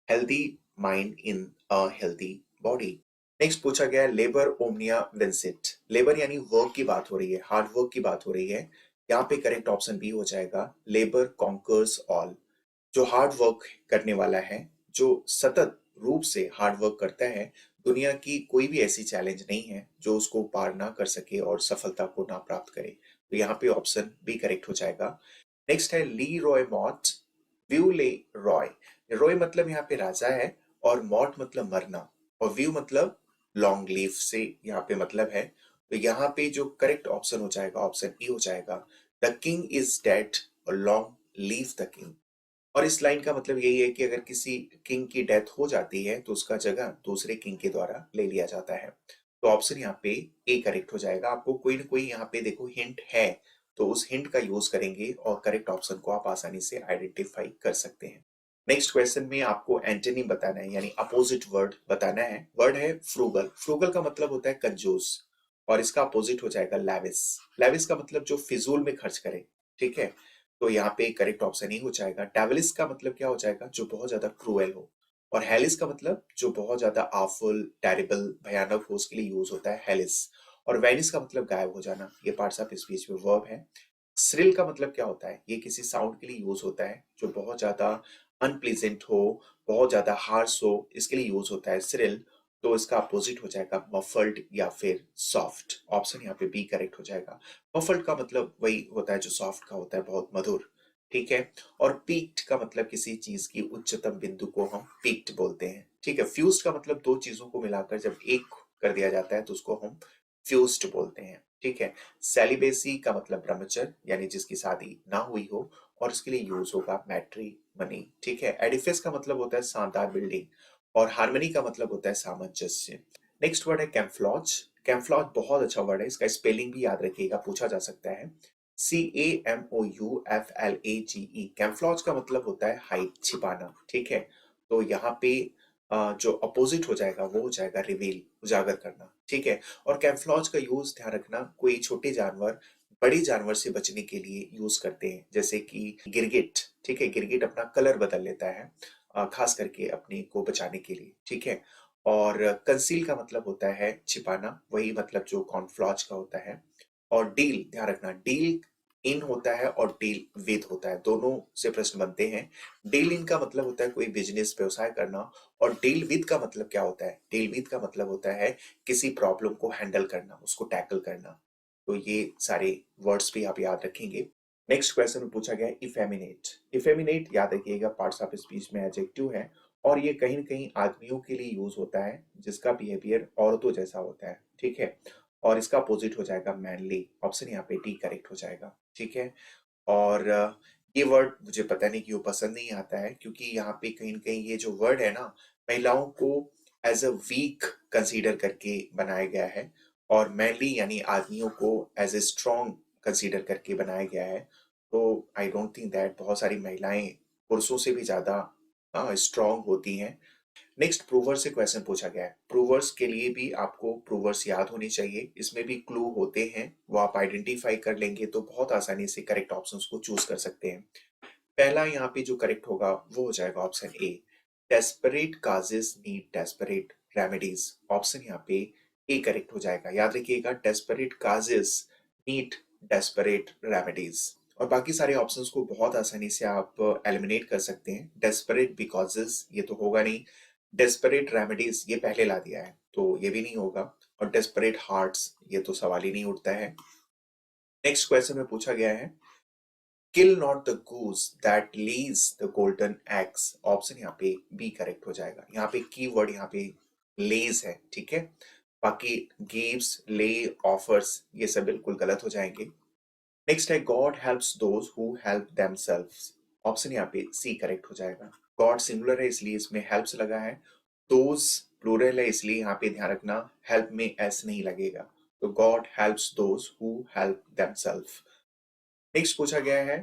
healthy mind in a healthy body. Next पूछा गया है लेबर ओमनिया विंसेंट। लेबर यानी वर्क की बात हो रही है, हार्ड वर्क की बात हो रही है। यहाँ पे करेक्ट ऑप्शन बी हो जाएगा, लेबर कॉन्कर्स ऑल। जो हार्ड वर्क करने वाला है, जो सतत रूप से हार्ड वर्क करता है, दुनिया की कोई भी ऐसी चैलेंज नहीं है जो उसको पार ना कर सके और सफलता को ना प्राप्त करे। तो यहाँ पे ऑप्शन बी करेक्ट हो जाएगा। नेक्स्ट है ली रॉय मॉट, व्यू ले रॉय। रॉय मतलब यहाँ पे राजा है, और मॉट मतलब मरना, और व्यू मतलब लॉन्ग लीव से यहाँ पे मतलब है। तो यहाँ पे जो करेक्ट ऑप्शन हो जाएगा ऑप्शन ई हो जाएगा, द किंग इज डेड और लॉन्ग लीव द किंग। और इस लाइन का मतलब यही है कि अगर किसी किंग की डेथ हो जाती है तो उसका जगह दूसरे किंग के द्वारा ले लिया जाता है। तो ऑप्शन यहाँ पे ए करेक्ट हो जाएगा। आपको कोई ना कोई यहाँ पे देखो हिंट है, तो उस हिंट का यूज करेंगे और करेक्ट ऑप्शन को आप आसानी से आइडेंटिफाई कर सकते हैं। नेक्स्ट क्वेश्चन में आपको एंटोनिम बताना है, यानी अपोजिट वर्ड बताना है। वर्ड है फ्रूगल। फ्रूगल का मतलब होता है कंजूस, और इसका अपोजिट हो जाएगा लैविश। लैविश का मतलब जो फिजूल में खर्च करे, ठीक है। तो यहाँ पे करेक्ट ऑप्शन ही हो जाएगा। डेविलिस का मतलब क्या हो जाएगा, जो बहुत ज्यादा क्रूएल हो। और हेलिस का मतलब जो बहुत ज्यादा आवफुल, टेरिबल, भयानक हो, उसके लिए यूज होता है हेलिस। और वेनिस का मतलब गायब हो जाना। ये पार्ट्स ऑफ स्पीच में वर्ब है। श्रिल का मतलब क्या होता है, ये किसी साउंड के लिए यूज होता है जो बहुत ज्यादा अनप्लीजेंट हो, बहुत ज्यादा हार्श हो, इसके लिए यूज होता है श्रिल। तो इसका अपोजिट हो जाएगा मफल्ड या फिर सॉफ्ट। ऑप्शन यहाँ पे बी करेक्ट हो जाएगा। मफल्ड का मतलब वही होता है जो सॉफ्ट का होता है, बहुत मधुर, ठीक है। और पीक्ड का मतलब किसी चीज की उच्चतम बिंदु को हम पीक्ड बोलते हैं, ठीक है। फ्यूज्ड का मतलब दो चीजों को मिलाकर जब एक कर दिया जाता है तो उसको हम फ्यूज्ड बोलते हैं, ठीक है। सेलिबेसी का मतलब ब्रह्मचर्य, यानी जिसकी शादी ना हुई हो, और इसके लिए यूज होगा मैट्रिमनी, ठीक है। एडिफिस का मतलब होता है शानदार बिल्डिंग, और हार्मनी का मतलब होता है सामंजस्य। नेक्स्ट वर्ड है कैम्फ्लॉज। कैम्फ्लॉज बहुत अच्छा वर्ड है, इसका स्पेलिंग भी याद रखिएगा, पूछा जा सकता है। CAMOUFLAGE। कैम्फ्लॉज का मतलब होता है हाइड, छिपाना, ठीक है। तो यहाँ पे जो अपोजिट हो जाएगा वो हो जाएगा रिवील, उजागर करना, ठीक है। और कैम्फ्लॉज का यूज ध्यान रखना, कोई छोटे जानवर बड़े जानवर से बचने के लिए यूज करते हैं, जैसे कि गिरगिट। ठीक है, गिरगिट अपना कलर बदल लेता है खास करके अपने को बचाने के लिए। ठीक है, और कंसील का मतलब होता है छिपाना, वही मतलब जो कॉर्नफ्लॉच का होता है। और डील, ध्यान रखना, डील इन होता है और डील विद होता है, दोनों से प्रश्न बनते हैं। डील इन का मतलब होता है कोई बिजनेस व्यवसाय करना, और डील विद का मतलब क्या होता है? डील विद का मतलब होता है किसी प्रॉब्लम को हैंडल करना, उसको टैकल करना। तो ये सारे वर्ड्स भी आप याद रखेंगे। नेक्स्ट क्वेश्चन में पूछा गया है इफेमिनेट। इफेमिनेट याद रखिएगा पार्ट्स ऑफ स्पीच में एडजेक्टिव है, और ये कहीं न कहीं आदमियों के लिए यूज होता है जिसका बिहेवियर औरतों जैसा होता है। ठीक है, और इसका अपोजिट हो जाएगा मैनली। ऑप्शन यहाँ पे डी करेक्ट हो जाएगा। ठीक है, और ये वर्ड मुझे पता नहीं क्यों पसंद नहीं आता है, क्योंकि यहाँ पे कहीं न कहीं ये जो वर्ड है ना, महिलाओं को एज अ वीक कंसीडर करके बनाया गया है, और मैनली यानी आदमियों को एज ए स्ट्रॉन्ग कंसीडर करके बनाया गया है। तो आई डोंट थिंक दैट बहुत सारी महिलाएं पुरुषों से भी ज्यादा स्ट्रॉन्ग होती हैं। नेक्स्ट प्रूवर से क्वेश्चन पूछा गया है। प्रूवर्स के लिए भी आपको प्रूवर्स याद होने चाहिए, इसमें भी क्लू होते हैं, वो आप आइडेंटिफाई कर लेंगे तो बहुत आसानी से करेक्ट ऑप्शंस को चूज कर सकते हैं। पहला यहाँ पे जो करेक्ट होगा वो हो जाएगा option A. Desperate causes need desperate remedies. Option यहाँ पे ए करेक्ट हो जाएगा। याद रखिएगा, desperate causes need desperate remedies. और बाकी सारे ऑप्शंस को बहुत आसानी से आप एलिमिनेट कर सकते हैं। डेस्परेट बिकॉजेस ये तो होगा नहीं, डेस्परेट रेमेडीज ये पहले ला दिया है तो ये भी नहीं होगा, और डेस्परेट हार्ट्स ये तो सवाल ही नहीं उठता है। नेक्स्ट क्वेश्चन में पूछा गया है kill not the goose that lays the golden eggs. Option यहाँ पे बी करेक्ट हो जाएगा। यहाँ पे कीवर्ड यहाँ पे लेज है। ठीक है, बाकी गिव्स, ले, ऑफर्स ये सब बिल्कुल गलत हो जाएंगे। नेक्स्ट है God helps those who help themselves. Option यहाँ पे सी करेक्ट हो जाएगा। गॉड सिंगुलर है इसलिए इसमें हेल्प्स लगा है, दोज प्लूरल है इसलिए यहाँ पे ध्यान रखना हेल्प में एस नहीं लगेगा। तो God helps those who help themselves. Next पूछा गया है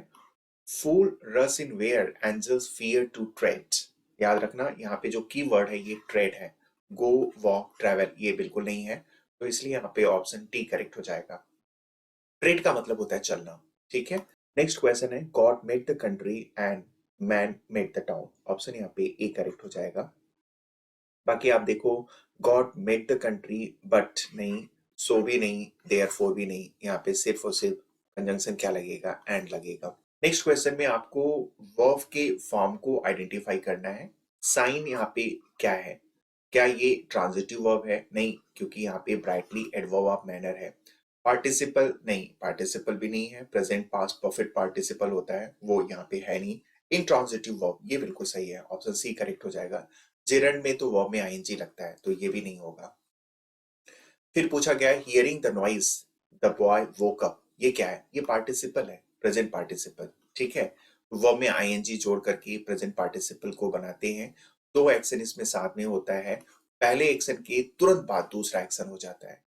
fools rush in where angels fear to tread. याद रखना यहाँ पे जो कीवर्ड है ये ट्रेड है, गो, वॉक, ट्रेवल ये बिल्कुल नहीं है, तो इसलिए यहाँ पे ऑप्शन टी करेक्ट हो जाएगा। ट्रेड का मतलब होता है चलना। ठीक है, नेक्स्ट क्वेश्चन है God made the country and man made the town. Option यहाँ पे ए करेक्ट हो जाएगा। बाकी आप देखो, God made the country but नहीं, सो भी नहीं, देयरफॉर भी नहीं, यहाँ पे सिर्फ और सिर्फ कंजंक्शन क्या लगेगा? एंड लगेगा। नेक्स्ट क्वेश्चन में आपको वर्ब के फॉर्म को आइडेंटिफाई करना है। साइन यहाँ पे क्या है? क्या ये ट्रांजिटिव वर्ब है? नहीं, क्योंकि यहाँ पे ब्राइटली एडवर्ब ऑफ मैनर है। पार्टिसिपल नहीं, पार्टिसिपल भी नहीं है। प्रेजेंट पास्ट परफेक्ट पार्टिसिपल होता है, वो यहाँ पे है नहीं। इंट्रांजिटिव वर्ब ये बिल्कुल सही है, ऑप्शन सी करेक्ट हो जाएगा। जेरंड में तो वर्ब में आईएनजी लगता है, तो ये भी नहीं होगा। फिर पूछा गया है hearing the noise the boy woke up. ये क्या है? ये पार्टिसिपल है, प्रेजेंट पार्टिसिपल। ठीक है, वर्ब में आईएनजी जोड़ करके प्रेजेंट पार्टिसिपल को बनाते हैं। दो एक्शन इसमें साथ में होता है, पहले एक्शन के तुरंत बाद दूसरा एक्शन हो जाता है।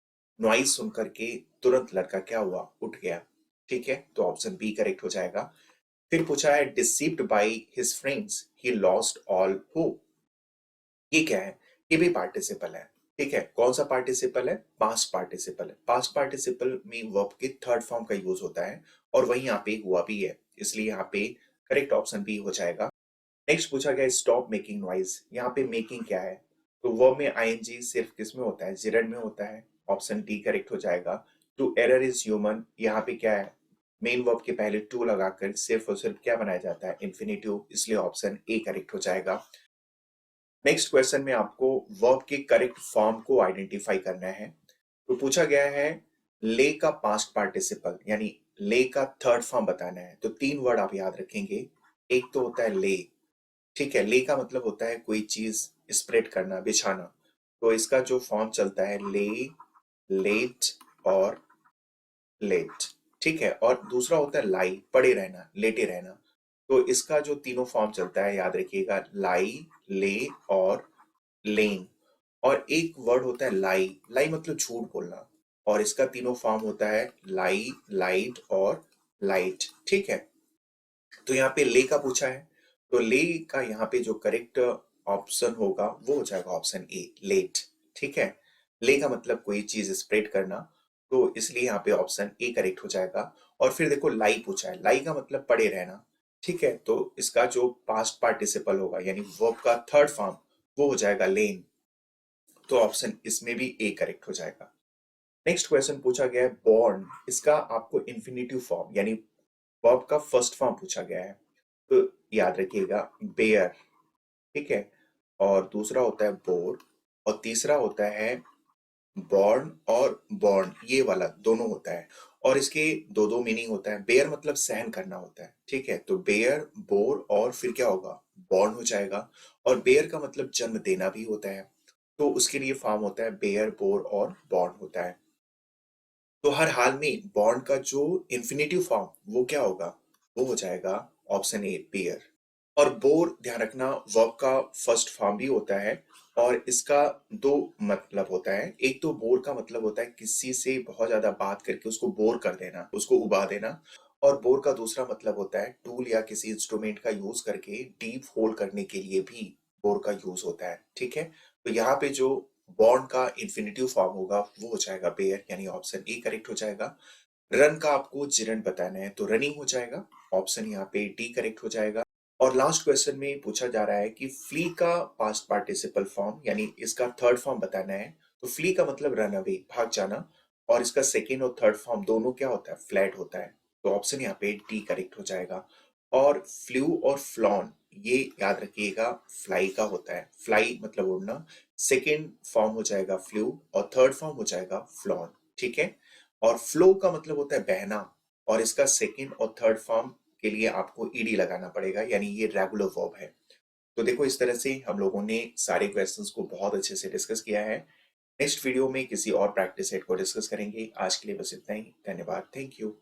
नॉइज सुन करके तुरंत लड़का क्या हुआ? उठ गया। ठीक है, तो ऑप्शन बी करेक्ट हो जाएगा। फिर पूछा है deceived by his friends he lost all hope. ये क्या है? ये भी पार्टिसिपल है। ठीक है, कौन सा पार्टिसिपल है? पास्ट पार्टिसिपल है। पास्ट पार्टिसिपल में वर्ब के थर्ड फॉर्म का यूज होता है, और वही यहाँ पे हुआ भी है, इसलिए यहाँ पे करेक्ट ऑप्शन बी हो जाएगा। नेक्स्ट पूछा गया स्टॉप मेकिंग नॉइज। यहाँ पे मेकिंग क्या है? तो वर्ब में आईएनजी सिर्फ किस में होता है? जिरंड में होता है, ऑप्शन डी करेक्ट हो जाएगा। टू एरर इज ह्यूमन, यहाँ पे क्या है? मेन वर्ब के पहले टू लगाकर सिर्फ और सिर्फ क्या बनाया जाता है? इंफिनिटिव, इसलिए ऑप्शन ए करेक्ट हो जाएगा। नेक्स्ट क्वेश्चन में आपको वर्ब के करेक्ट फॉर्म को आइडेंटिफाई करना है। तो पूछा गया है ले का पास्ट पार्टिसिपल यानी ले का थर्ड फॉर्म बताना है। तो तीन वर्ड आप याद रखेंगे। एक तो होता है ले। ठीक है, ले का मतलब होता है कोई चीज स्प्रेड करना, बिछाना। तो इसका जो फॉर्म चलता है ले, लेट और लेट। ठीक है, और दूसरा होता है लाई, पड़े रहना, लेटे रहना। तो इसका जो तीनों फॉर्म चलता है याद रखिएगा, लाई, ले और लेन। और एक वर्ड होता है लाई। लाई मतलब झूठ बोलना, और इसका तीनों फॉर्म होता है लाई, लाइट और लाइट। ठीक है, तो यहाँ पे ले का पूछा है, तो ले का यहाँ पे जो करेक्ट ऑप्शन होगा वो हो जाएगा ऑप्शन ए, लेट। ठीक है, ले का मतलब कोई चीज स्प्रेड करना, तो इसलिए यहाँ पे ऑप्शन ए करेक्ट हो जाएगा। और फिर देखो लाई पूछा है, लाई का मतलब पड़े रहना, ठीक है, तो इसका जो पास्ट पार्टिसिपल होगा यानी वर्ब का थर्ड फॉर्म वो हो जाएगा लेन। तो ऑप्शन इसमें भी ए करेक्ट हो जाएगा। नेक्स्ट क्वेश्चन पूछा गया है बॉर्न, इसका आपको इंफिनिटिव फॉर्म यानी वर्ब का फर्स्ट फॉर्म पूछा गया है। तो याद रखिएगा बेयर, ठीक है, और दूसरा होता है बोर, और तीसरा होता है बॉर्न और बॉर्न, ये वाला दोनों होता है। और इसके दो दो मीनिंग होता है। बेयर मतलब सहन करना होता है, ठीक है, तो बेयर बोर और फिर क्या होगा, बॉर्न हो जाएगा। और बेयर का मतलब जन्म देना भी होता है, तो उसके लिए फॉर्म होता है बेयर बोर और बॉर्न होता है। तो हर हाल में बॉर्न का जो इंफिनिटिव फॉर्म वो क्या होगा, वो हो जाएगा ऑप्शन ए बेयर। और बोर ध्यान रखना वर्ब का फर्स्ट फॉर्म भी होता है, और इसका दो मतलब होता है। एक तो बोर का मतलब होता है किसी से बहुत ज्यादा बात करके उसको बोर कर देना, उसको उबा देना। और बोर का दूसरा मतलब होता है टूल या किसी इंस्ट्रूमेंट का यूज करके डीप होल करने के लिए भी बोर का यूज होता है, ठीक है। तो यहाँ पे जो बॉर्न का इंफिनिटिव फॉर्म होगा वो हो जाएगा बेयर, यानी ऑप्शन ए करेक्ट हो जाएगा। रन का आपको जिरन बताना है तो रनिंग हो जाएगा, ऑप्शन यहाँ पे डी करेक्ट हो जाएगा। और लास्ट क्वेश्चन में पूछा जा रहा है कि फ्ली का पास्ट पार्टिसिपल फॉर्म यानी इसका थर्ड फॉर्म बताना है। तो फ्ली का मतलब रन अवे, भाग जाना, और इसका सेकेंड और थर्ड फॉर्म दोनों क्या होता है, फ्लैट होता है। तो ऑप्शन यहाँ पे डी करेक्ट हो जाएगा। और फ्लू और फ्लॉन ये याद रखिएगा फ्लाई का होता है, फ्लाई मतलब उड़ना, सेकेंड फॉर्म हो जाएगा फ्लू और थर्ड फॉर्म हो जाएगा फ्लॉन, ठीक है। और फ्लो का मतलब होता है बहना, और इसका सेकेंड और थर्ड फॉर्म के लिए आपको ईडी लगाना पड़ेगा, यानी ये रेगुलर वर्ब है। तो देखो इस तरह से हम लोगों ने सारे क्वेश्चंस को बहुत अच्छे से डिस्कस किया है। नेक्स्ट वीडियो में किसी और प्रैक्टिस सेट को डिस्कस करेंगे। आज के लिए बस इतना ही, धन्यवाद, थैंक यू।